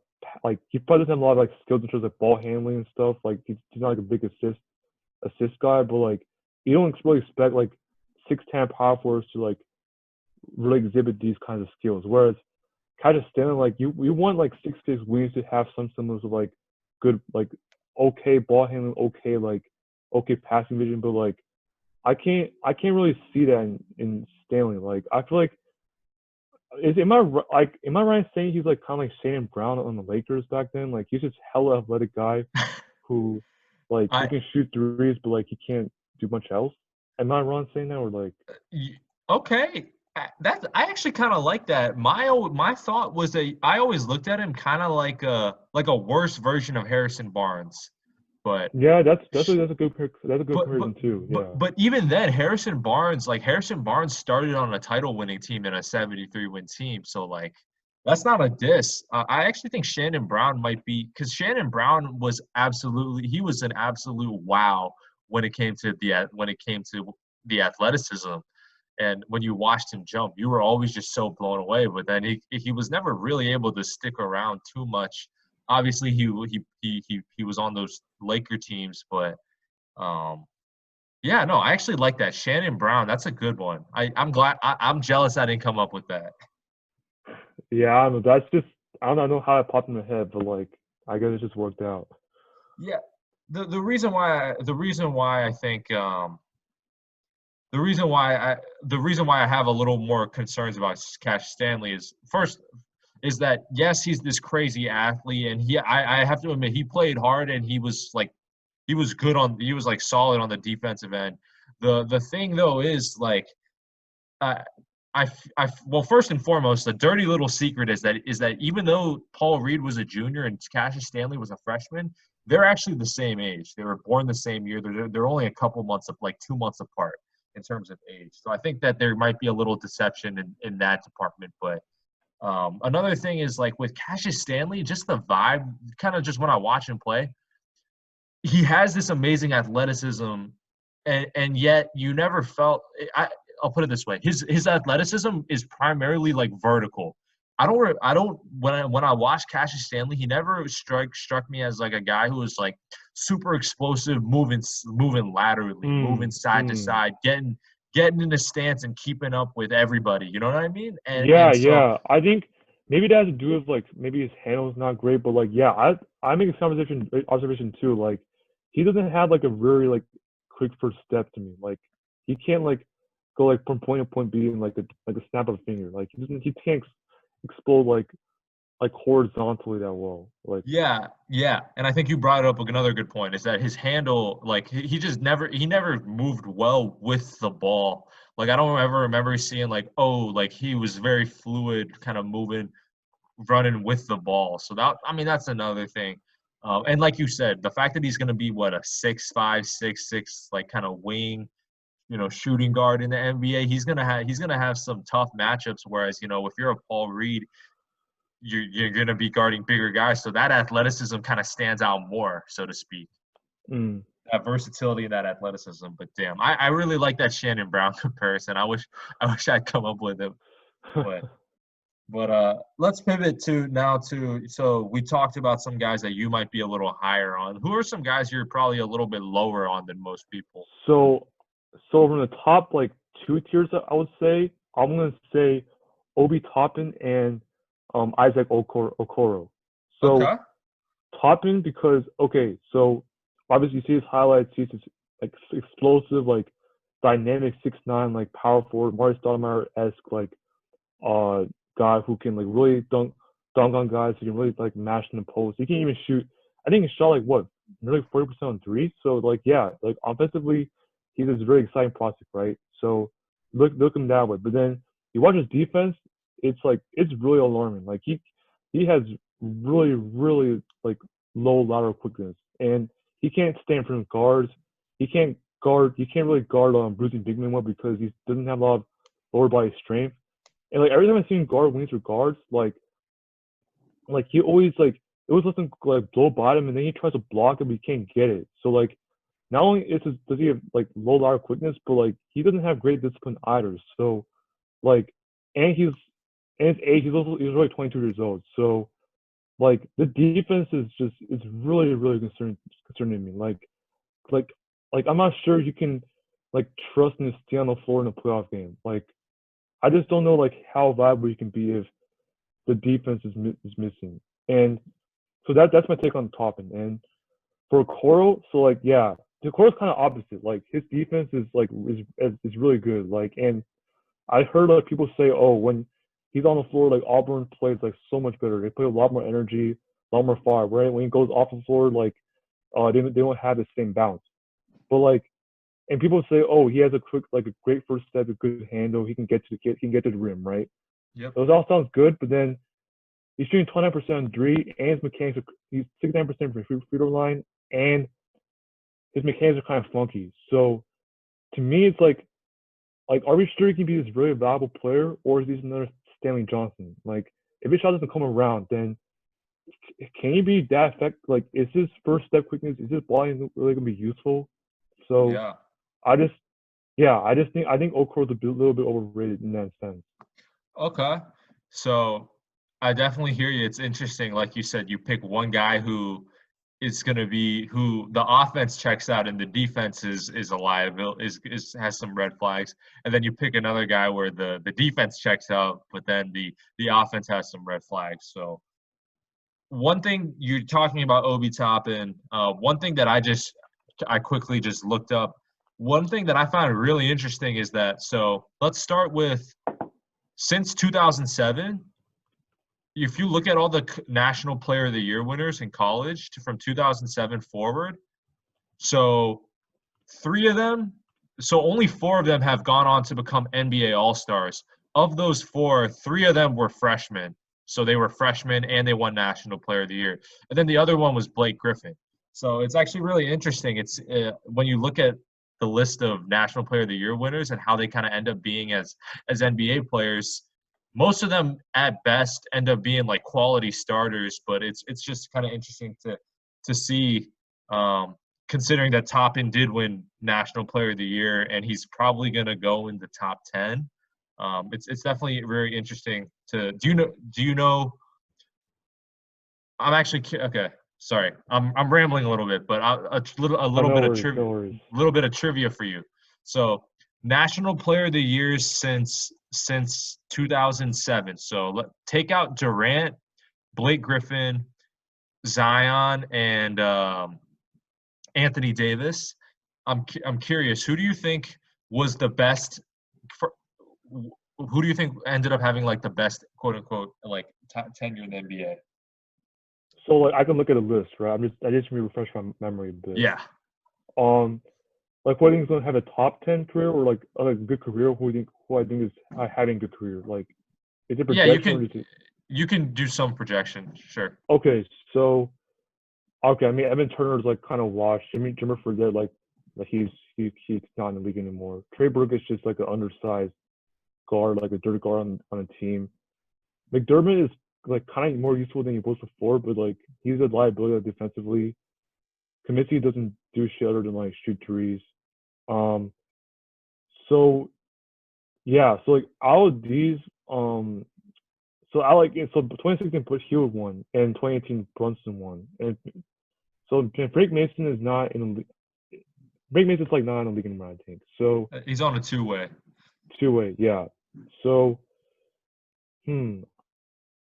like he probably doesn't have a lot of like skills in terms of ball handling and stuff. Like he's not like a big assist guy, but like you don't really expect like 6'10" power forwards to like really exhibit these kinds of skills. Whereas kind of standing like you want like 6'6" wings to have some semblance of like good like okay ball handling, okay like okay passing vision, but like I can't really see that in Stanley. Like I feel like is am I right in saying he's like kind of like Shannon Brown on the Lakers back then? Like he's just hella athletic guy who like who I can shoot threes, but like he can't do much else. Am I wrong saying that or like Okay. I actually kind of like that. My thought was that I always looked at him kind of like a worse version of Harrison Barnes, but yeah, sh- that's a good comparison too. Yeah. but even then Harrison Barnes started on a title winning team and a 73 win team, so like that's not a diss. I actually think Shannon Brown might be because Shannon Brown he was an absolute wow when it came to the athleticism. And when you watched him jump, you were always just so blown away. But then he was never really able to stick around too much. Obviously, he was on those Laker teams, but um, yeah, no, I actually like that Shannon Brown. That's a good one. I'm glad. I'm jealous I didn't come up with that. Yeah, I don't know. That's just I don't know how it popped in my head, but like I guess it just worked out. Yeah, the reason why I think the reason why I the reason why I have a little more concerns about Cash Stanley is first is that yes, he's this crazy athlete, and I have to admit he played hard and he was like solid on the defensive end. The thing though is like uh, well, first and foremost, the dirty little secret is that even though Paul Reed was a junior and Cassius Stanley was a freshman, they're actually the same age. They were born the same year. They're only a couple months of like 2 months apart in terms of age. So I think that there might be a little deception in that department. But another thing is like with Cassius Stanley, just the vibe, kind of just when I watch him play, he has this amazing athleticism, and yet you never felt. I'll put it this way: his athleticism is primarily like vertical. I don't when I watch Cassius Stanley, he never struck me as like a guy who was like super explosive, moving laterally, moving side to Mm. side, getting in a stance and keeping up with everybody. You know what I mean? Yeah, And so yeah. I think maybe that has to do with like maybe his handle's not great, but like yeah, I make a observation too. Like he doesn't have like a very like quick first step to me. Like he can't like go like from point to point B in like a snap of a finger. Like he can't explode like horizontally that well. Like yeah, yeah, and I think you brought up another good point is that his handle, like he just he never moved well with the ball. Like I don't ever remember seeing like like he was very fluid, kind of moving, running with the ball. So that I mean that's another thing. And like you said, the fact that he's going to be what a 6'5", 6'6", like kind of wing, shooting guard in the NBA, he's gonna have some tough matchups. Whereas if you're a Paul Reed, you're going to be guarding bigger guys, so that athleticism kind of stands out more, so to speak. mm. that versatility and that athleticism. But damn, I really like that Shannon Brown comparison. I wish I'd come up with it. But let's pivot to now to so we talked about some guys that you might be a little higher on. Who are some guys you're probably a little bit lower on than most people? So, from the top like two tiers, I would say I'm gonna say Obi Toppin and Isaac Okoro. So Okay. Toppin because okay, so obviously you see his highlights, he's this like explosive, like dynamic 6'9", like power forward, Mario Stoudemire esque like uh guy who can like really dunk on guys. He can really like mash in the post. He can even shoot. I think he shot like what nearly 40% on threes. So like yeah, like offensively, he's this very exciting prospect, right? So look him that way. But then you watch his defense, it's like it's really alarming. Like he has really like low lateral quickness, and he can't stand in front of guards. He can't guard. He can't really guard bruising big men well because he doesn't have a lot of lower body strength. And like every time I see him guard wings or guards, like he always like it was lets him like blow by him, and then he tries to block it, but he can't get it. So like not only does he have like low lateral quickness, but like he doesn't have great discipline either. So like and his age, he's only 22 years old. So like the defense is just it's really concerning me. Like I'm not sure you can like trust him to stay on the floor in a playoff game. Like I just don't know like how viable you can be if the defense is missing. And so that's my take on Toppin. And for Coro, so like yeah, the Coro's kind of opposite. Like his defense is like is really good. Like and I heard like people say, oh, when he's on the floor, like Auburn plays like so much better. They play a lot more energy, a lot more fire. Right when he goes off the floor, like they don't have the same bounce. But like and people say, oh, he has a quick like a great first step, a good handle. He can get to the rim, right? Yep. Those all sounds good, but then he's shooting 29% on three, and his mechanics he's 69% from free throw line, and his mechanics are kind of funky. So to me, it's like are we sure he can be this really valuable player, or is he another Stanley Johnson? Like if his shot doesn't come around, then can he be that effective? Like is his first step quickness, is his body really gonna be useful? So Yeah. I just yeah, I think Okoro's a little bit overrated in that sense. Okay. So I definitely hear you. It's interesting. Like you said, you pick one guy who is going to be who the offense checks out and the defense is a liability is has some red flags, and then you pick another guy where the defense checks out, but then the offense has some red flags. So one thing you're talking about Obi Toppin, one thing that I quickly just looked up. One thing that I found really interesting is that so let's start with since 2007, if you look at all the National Player of the Year winners in college from 2007 forward, so three of them, so only four of them have gone on to become NBA All Stars. Of those four, three of them were freshmen. So they were freshmen and they won National Player of the Year. And then the other one was Blake Griffin. So it's actually really interesting. It's when you look at the list of National Player of the Year winners and how they kind of end up being as NBA players, most of them at best end up being like quality starters. But it's just kind of interesting to see. Considering that Toppin did win National Player of the Year and he's probably going to go in the top 10. It's definitely very interesting to do you know I'm actually okay, sorry. I'm rambling a little bit, but a Oh little no bit of worries, trivia no worries. for you. So, National Player of the Year since 2007. So, take out Durant, Blake Griffin, Zion and Anthony Davis. I'm curious. Who do you think was the best? For, who do you think ended up having like the best quote unquote like tenure in the NBA? So like I can look at a list, right? I just need to refresh my memory a bit. Yeah, Um, like who I think is gonna have a top 10 career or like a good career? Who I think is having a good career? Like is it yeah. projection or is it You can do some projection. Sure. okay? So okay, I mean Evan Turner's like kind of washed. Jimmy Fredette like he's not in the league anymore. Trey Burke is just like an undersized guard, like a dirty guard on a team. McDermott is like kind of more useful than he was before, but like he's a liability defensively. Kaminsky doesn't do shit other than like shoot threes. Um, so yeah, so like out of these, so I like so 2016 Bush Hield won and 2018 Brunson won, and so Frank Mason is not in the Frank Mason's like not in the league anymore, I think. So He's on a two-way. two-way, yeah. So hmm,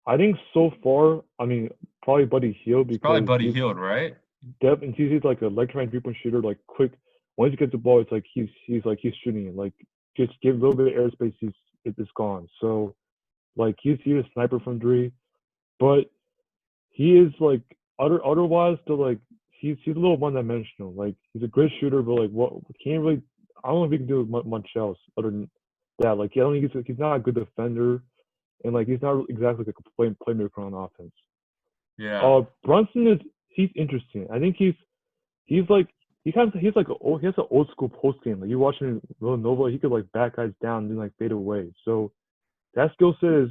I think so far, I mean probably Buddy Hield It's probably because Buddy he's Hield, right? depth and he's like a electrifying 3-point shooter, like quick. Once he gets the ball, it's like he's shooting it. Like just give a little bit of airspace, it's gone. So like he's a sniper from three, but he is like otherwise still like he's a little one dimensional. Like he's a great shooter, but like what can't really I don't know if he can do much else other than that. Like I don't think he's not a good defender, and like he's not exactly like a playmaker on offense. Yeah. Brunson is he's interesting. I think he's like he's like he has an old school post game. Like you watch him in Villanova, he could like back guys down and then like fade away. So that skill set is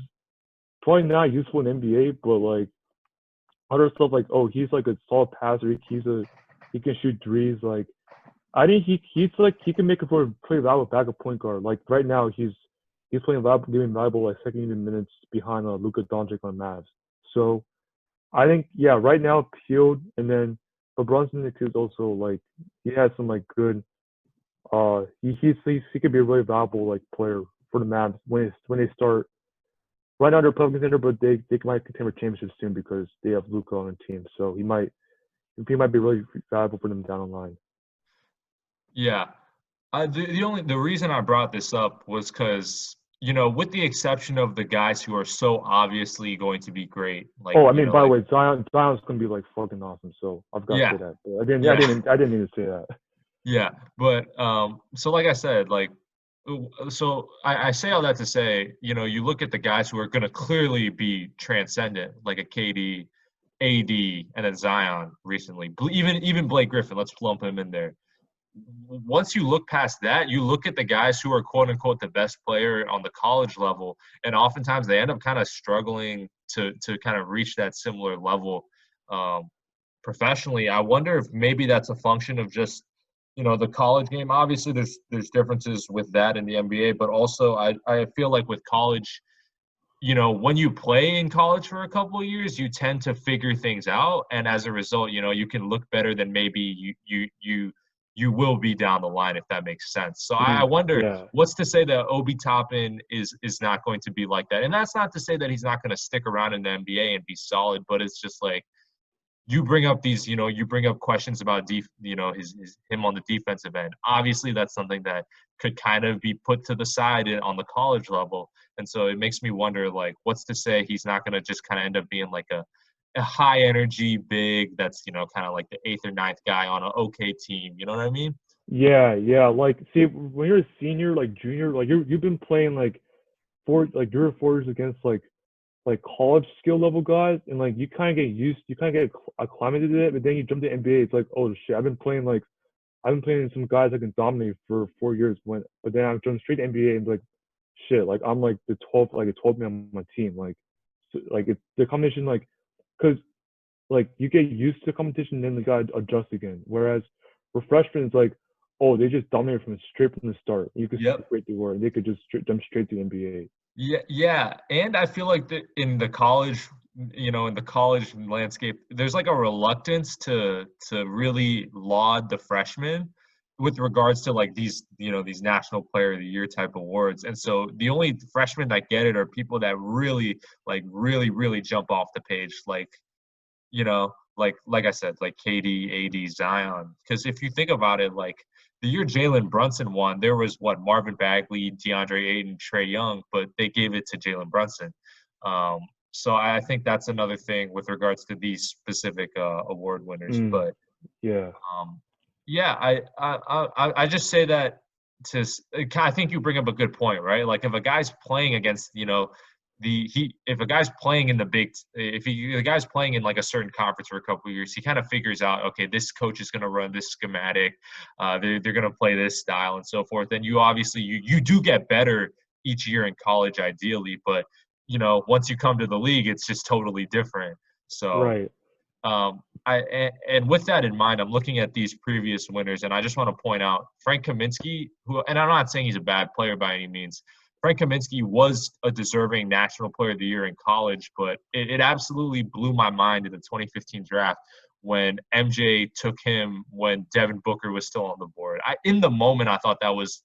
probably not useful in NBA, but like other stuff like he's like a solid passer. He can shoot threes. Like I think he's like he can make it for play valuable backup point guard. Like right now he's playing valuable, giving valuable like second unit minutes behind Luka Doncic on Mavs. So I think yeah, right now Peeled and then but Brunson is also like he has some like good he could be a really valuable like player for the Mavs when they start right now they're a public contender, but they might contend for championships soon because they have Luka on the team. So he might be really valuable for them down the line. Yeah. The reason I brought this up was because, with the exception of the guys who are so obviously going to be great, like, Oh, I mean, by the like, way, Zion's gonna be like fucking awesome. So I've got to yeah, say that. But I yeah, didn't mean to say that. yeah. But so like I said, like, so I say all that to say, you look at the guys who are going to clearly be transcendent, like a KD, AD, and then Zion recently. Even Blake Griffin, let's lump him in there. Once you look past that, you look at the guys who are quote unquote the best player on the college level, and oftentimes they end up kind of struggling to kind of reach that similar level um, professionally. I wonder if maybe that's a function of just the college game. Obviously, there's differences with that in the NBA, but also I feel like with college, when you play in college for a couple of years, you tend to figure things out, and as a result, you can look better than maybe you will be down the line, if that makes sense. So I wonder Yeah, what's to say that Obi Toppin is not going to be like that, and that's not to say that he's not going to stick around in the NBA and be solid, but it's just like you bring up you bring up questions about his him on the defensive end. Obviously, that's something that could kind of be put to the side on the college level, and so it makes me wonder, like, what's to say he's not going to just kind of end up being like a high energy big that's kind of like the eighth or ninth guy on an okay team. You know what I mean? yeah. Like, see, when you're a senior, like junior, like you've been playing like 4 years against like college skill level guys, and like you kind of get acclimated to it, but then you jump to NBA, it's like, oh shit, I've been playing some guys that can dominate for 4 years, but then I jumped straight to NBA and like, shit, like I'm like the 12th, like a 12th man on my team, like, so, like it's the combination, like, cause like you get used to competition, and then the guy adjusts again. Whereas for freshmen, it's like, oh, they just dominate from straight from the start. You could see how Yep. great they were, and they could just jump straight to the NBA. Yeah, and I feel like in the college, in the college landscape, there's like a reluctance to really laud the freshmen with regards to like these national player of the year type awards. And so the only freshmen that get it are people that really really jump off the page, like I said, like KD, AD, Zion. Because if you think about it, like the year Jalen Brunson won, there was what Marvin Bagley, DeAndre Ayton, Trey Young, but they gave it to Jalen Brunson. Um, so I think that's another thing with regards to these specific award winners. Mm, But yeah, um, yeah, I just say that I think you bring up a good point, right? Like if a guy's playing against, if a guy's playing in the guy's playing in like a certain conference for a couple of years, he kind of figures out, okay, this coach is going to run this schematic, they're going to play this style and so forth. And you obviously you do get better each year in college, ideally, but once you come to the league, it's just totally different. So right. And with that in mind, I'm looking at these previous winners, and I just want to point out Frank Kaminsky, who, and I'm not saying he's a bad player by any means. Frank Kaminsky was a deserving National Player of the Year in college, but it absolutely blew my mind in the 2015 draft when MJ took him when Devin Booker was still on the board. In the moment, I thought that was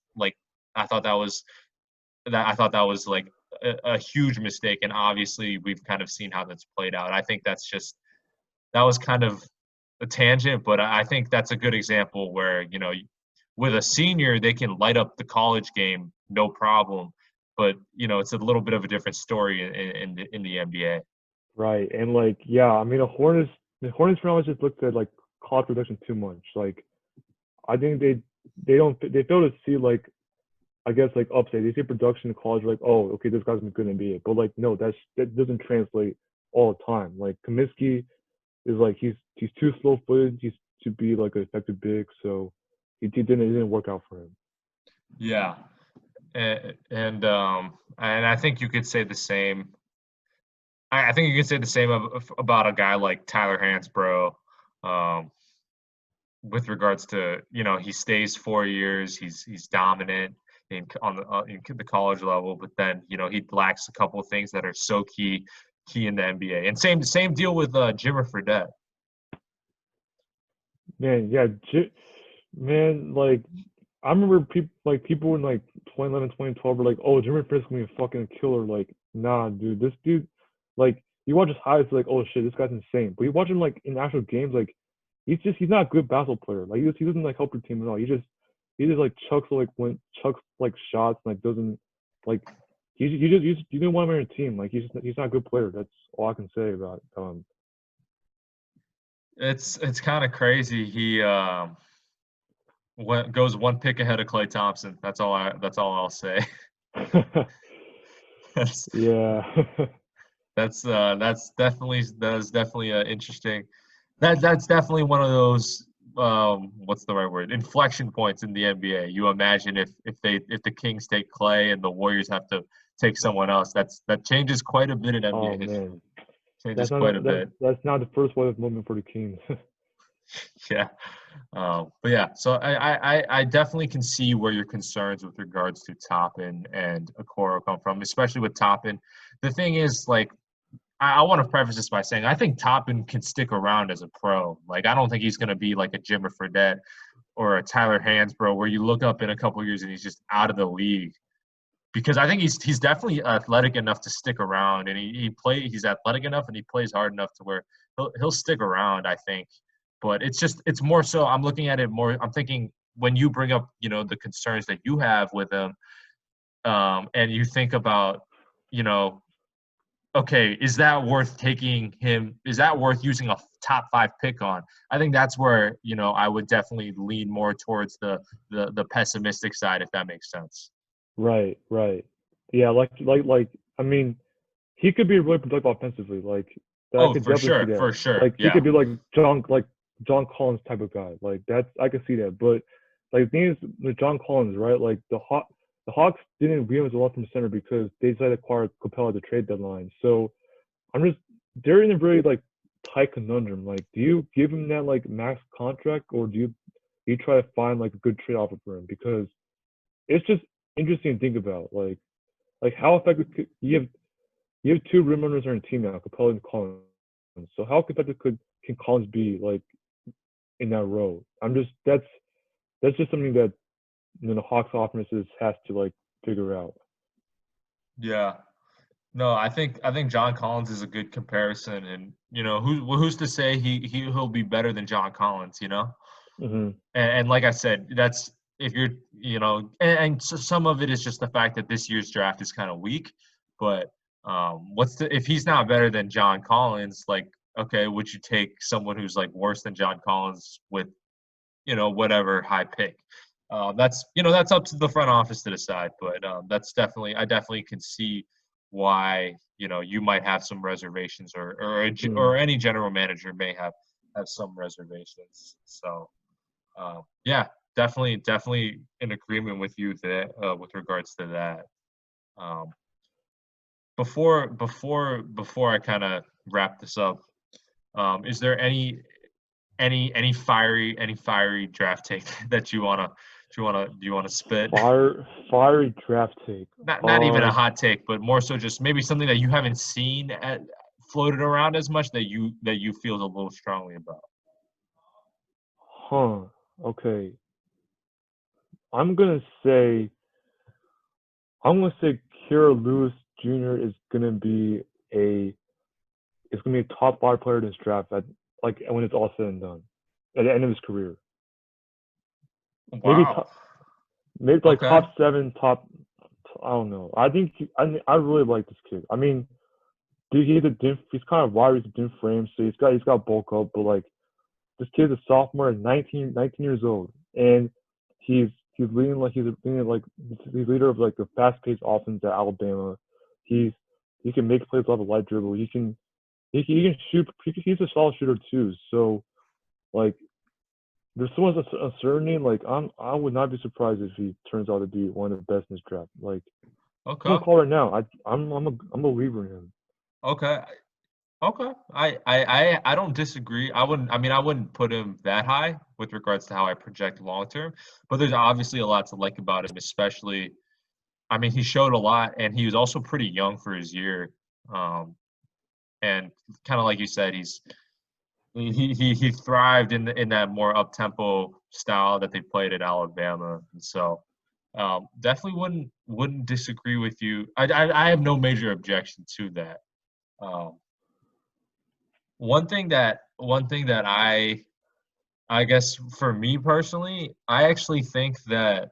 I thought that was like a huge mistake, and obviously we've kind of seen how that's played out. I think that was kind of a tangent, but I think that's a good example where, with a senior, they can light up the college game, no problem. But, it's a little bit of a different story in the NBA. Right. And like, yeah, I mean, the Hornets for now just looked at like college production too much. Like, I think they fail to see like, I guess like upside. They see production in college like, oh, okay, this guy's good in NBA, but like, no, that doesn't translate all the time. Like Comiskey is like he's too slow footed. He's to be like an effective big, so it didn't work out for him. Yeah. And I think you could say the same. I think you could say the same about a guy like Tyler Hansbrough, um, with regards to, he stays 4 years, he's dominant in the college level, but then, he lacks a couple of things that are so key in the NBA. And same deal with Jimmer Fredette. Man, yeah, man, like I remember people in like 2011, 2012 were like, oh, Jimmy Fred's gonna be a fucking killer. Like, nah, dude, this dude, like, you watch his highlights, like, oh shit, this guy's insane. But you watch him like in actual games, like, he's not a good basketball player. Like, he doesn't like help your team at all. He just like chucks like shots, and, like doesn't like you didn't want him on your team. Like, he's not a good player. That's all I can say about It's kind of crazy. He goes one pick ahead of Klay Thompson. That's all I'll say. that's Yeah. that's definitely interesting. That's definitely one of those, what's the right word, inflection points in the NBA. You imagine if the Kings take Clay and the Warriors have to take someone else, that changes quite a bit in Oh NBA history. man, Changes that's quite not a that's bit. that's not the first wave movement for the Kings. Yeah. But yeah, so I definitely can see where your concerns with regards to Toppin and Okoro come from, especially with Toppin. The thing is, like, I want to preface this by saying I think Toppin can stick around as a pro. Like, I don't think he's going to be like a Jimmer Fredette or a Tyler Hansbrough, where you look up in a couple of years and he's just out of the league. Because I think he's definitely athletic enough to stick around, and he's athletic enough and he plays hard enough to where he'll stick around, I think. But it's more so I'm looking at it more. I'm thinking when you bring up, the concerns that you have with him, and you think about, you know okay, is that worth taking him? Is that worth using a top five pick on? I think that's where, I would definitely lean more towards the pessimistic side, if that makes sense. Right, right. Yeah, like I mean, he could be really productive offensively. Like I Oh, could definitely see that. for sure. Like he Yeah. could be like John Collins type of guy. Like that's I could see that. But like the thing is with John Collins, right? Like the Hawks didn't view him as a long-term center because they decided to acquire Capella at the trade deadline. So I'm just they're in a very like tight conundrum. Like, do you give him that like max contract or do you try to find like a good trade offer for him? Because it's just interesting to think about. Like how effective you have two rim runners on your team now, Capella and Collins. So how competitive can Collins be like in that role? That's just something that the Hawks offenses has to like figure out. Yeah. No, I think John Collins is a good comparison, and who's to say he'll be better than John Collins, Hmm. And like I said, that's if you're, and so some of it is just the fact that this year's draft is kind of weak. But if he's not better than John Collins, like, okay, would you take someone who's like worse than John Collins with, whatever high pick? That's up to the front office to decide. But I definitely can see why, you might have some reservations, Hmm. or any general manager may have some reservations. So. Yeah, definitely in agreement with you that, with regards to that. Um, before I kind of wrap this up, Is there any fiery draft take that you wanna spit? Fiery draft take. Not even a hot take, but more so just maybe something that you haven't seen floated around as much that you feel a little strongly about. Huh. Okay. I'm gonna say I'm gonna say Kira Lewis Jr. A is gonna be a top 5 player in this draft at like when it's all said and done at the end of his career. Maybe Wow. top, maybe like Okay. top 7, top. I don't know. I really like this kid. I mean, dude, he's kind of wide, he's a dim frame, so he's got bulk up, but like this kid's a sophomore, 19 years old, and he's he's leader of like the fast paced offense at Alabama. He's he can make plays off a light dribble. He can shoot. He's a solid shooter too. So like there's so much uncertainty. Like I would not be surprised if he turns out to be one of the best in this draft. Like I'm gonna Okay. call right now. I'm a believer in him. Okay. Okay. I don't disagree. I wouldn't put him that high with regards to how I project long term, but there's obviously a lot to like about him, especially he showed a lot and he was also pretty young for his year. Um, and kind of like you said, he thrived in that more up tempo style that they played at Alabama. And so definitely wouldn't disagree with you. I have no major objection to that. Um, one thing that I guess for me personally, I actually think that,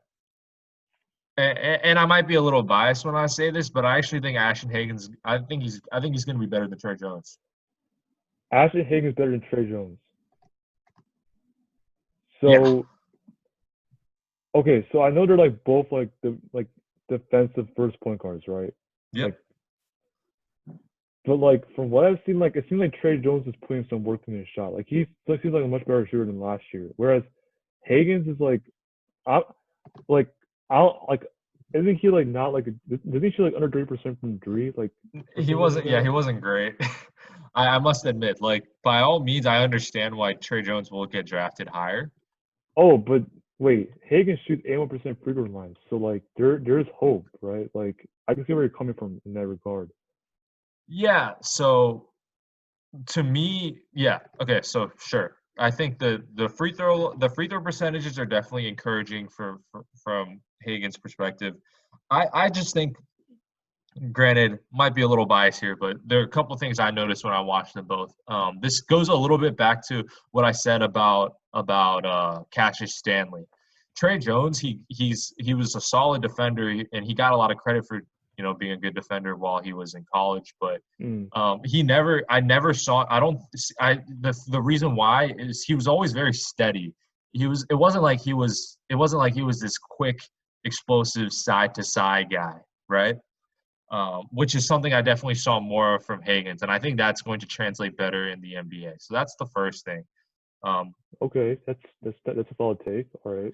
and I might be a little biased when I say this, but I actually think Ashton Hagen's. I think he's going to be better than Trey Jones. Ashton Hagen's better than Trey Jones. Yeah. So okay, so I know they're like both like defensive first point guards, right? Like, Yep. but like from what I've seen, like it seems like Trey Jones is putting some work in his shot. Like he seems like a much better shooter than last year. Whereas Higgins is like, I like I don't like. Isn't he like not like doesn't he shoot like under 30% from three or He something like wasn't. Yeah, he that? wasn't great. I must admit, like by all means, I understand why Trey Jones will get drafted higher. Oh, but wait, Higgins shoots 81% free throw line, so like there's hope, right? Like I can see where you're coming from in that regard. Yeah. So to me, yeah. Okay. So sure. I think the free throw percentages are definitely encouraging from Hagen's perspective. I just think, granted, might be a little biased here, but there are a couple things I noticed when I watched them both. This goes a little bit back to what I said about Cassius Stanley. Trey Jones, he was a solid defender, and he got a lot of credit for being a good defender while he was in college. But Mm, I never saw. I don't. I the reason why is he was always very steady. It wasn't like he was. It wasn't like he was this quick, explosive side to side guy, right? Which is something I definitely saw more of from Higgins, and I think that's going to translate better in the NBA. So that's the first thing. Um, okay, that's a solid take. All right.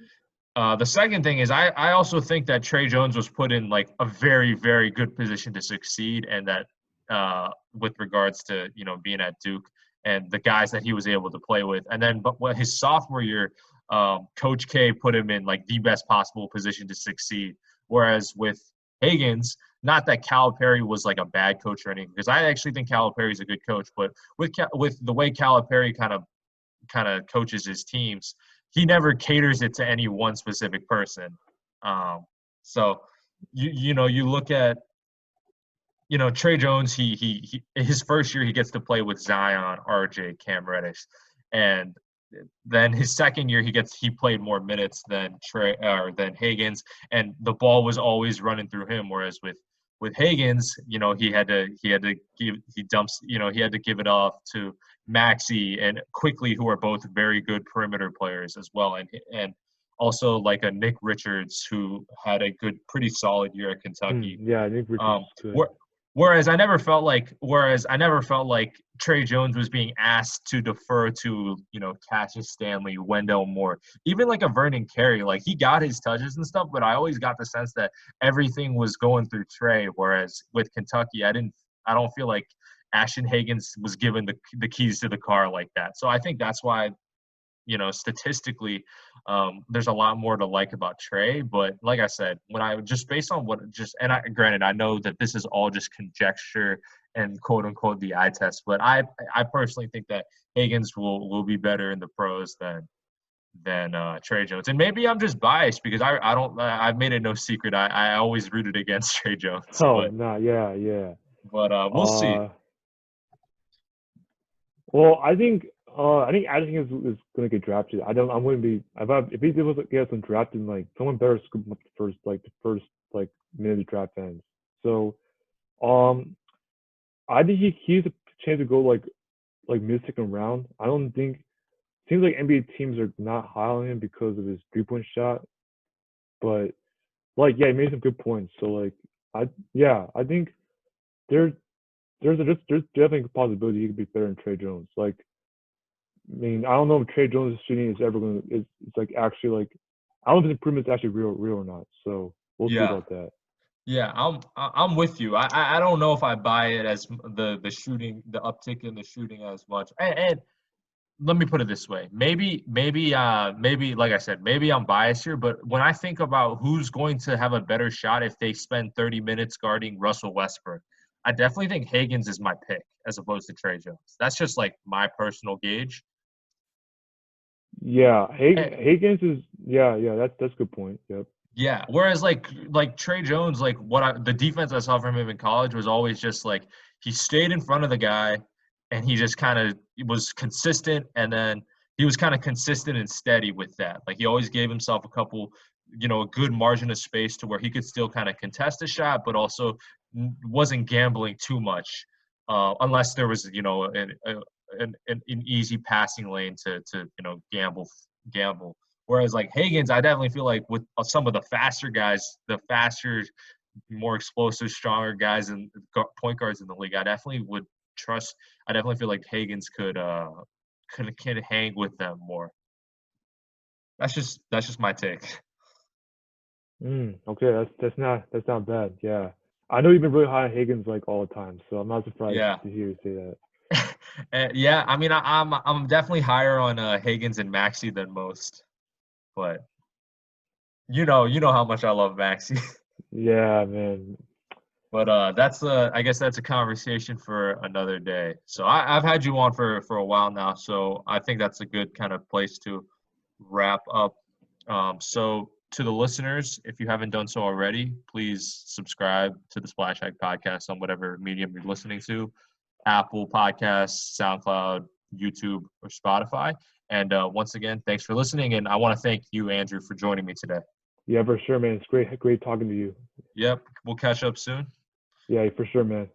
the second thing is I also think that Trey Jones was put in like a very, very good position to succeed, and that with regards to being at Duke and the guys that he was able to play with, and then but what his sophomore year, Coach K put him in like the best possible position to succeed. Whereas with Higgins, not that Calipari was like a bad coach or anything, because I actually think Calipari is a good coach, but with the way Calipari kind of coaches his teams, he never caters it to any one specific person. Um, so you look at Trey Jones. He his first year he gets to play with Zion, RJ, Cam Reddish, and then his second year he played more minutes than Trey or than Higgins, and the ball was always running through him. Whereas with Higgins, he had to give it off to Maxi and Quickly, who are both very good perimeter players as well, and also like a Nick Richards who had a pretty solid year at Kentucky. Yeah, I think Richards Um, is good. where, whereas I never felt like Trey Jones was being asked to defer to Cassius Stanley, Wendell Moore, even like a Vernon Carey. Like he got his touches and stuff, but I always got the sense that everything was going through Trey. Whereas with Kentucky, I don't feel like Ashton Higgins was given the keys to the car like that. So I think that's why, statistically, there's a lot more to like about Trey. But like I said, when I just based on granted, I know that this is all just conjecture and quote unquote the eye test, but I personally think that Higgins will be better in the pros than Trey Jones. And maybe I'm just biased because I've made it no secret. I always rooted against Trey Jones, Oh, but nah, yeah, yeah. we'll see. Uh, well, I think Addison is gonna get drafted. I wouldn't be if he was to get some drafted, like someone better scoop him up the first like minute of draft ends. So um I think he has a chance to go like mid second round. I don't think seems like NBA teams are not high on him because of his 3-point shot. But like yeah, he made some good points. So like I think there there's definitely a possibility he could be better than Trey Jones. Like I mean, I don't know if Trey Jones' shooting is ever going to, it's like actually like, I don't know if his improvement's actually real or not. So we'll see Yeah. about that. Yeah, I'm with you. I don't know if I buy it as the shooting, the uptick in the shooting as much. And let me put it this way. Maybe like I said, maybe I'm biased here, but when I think about who's going to have a better shot if they spend 30 minutes guarding Russell Westbrook, I definitely think Higgins is my pick as opposed to Trey Jones. That's just like my personal gauge. Yeah, Eh, Higgins is, yeah, that's a good point. Yep. Yeah. Whereas like Trey Jones, like the defense I saw from him in college was always just like he stayed in front of the guy and he just kind of was consistent, and then he was kind of consistent and steady with that. Like he always gave himself a couple, a good margin of space to where he could still kind of contest a shot, but also wasn't gambling too much, unless there was an easy passing lane to gamble. Whereas like Higgins, I definitely feel like with some of the faster guys, the faster, more explosive, stronger guys and point guards in the league, I definitely would trust. I definitely feel like Higgins could hang with them more. That's just my take. Okay, that's not bad. Yeah. I know you've been really high on Higgins like all the time, so I'm not surprised Yeah. to hear you say that. Yeah, I mean, I'm definitely higher on Higgins and Maxey than most, but you know how much I love Maxey. Yeah, man. But I guess that's a conversation for another day. So I've had you on for a while now, so I think that's a good kind of place to wrap up. So to the listeners, if you haven't done so already, please subscribe to the Splash Hack Podcast on whatever medium you're listening to, Apple Podcasts, SoundCloud, YouTube, or Spotify. And once again, thanks for listening. And I want to thank you, Andrew, for joining me today. Yeah, for sure, man. It's great talking to you. Yep, we'll catch up soon. Yeah, for sure, man.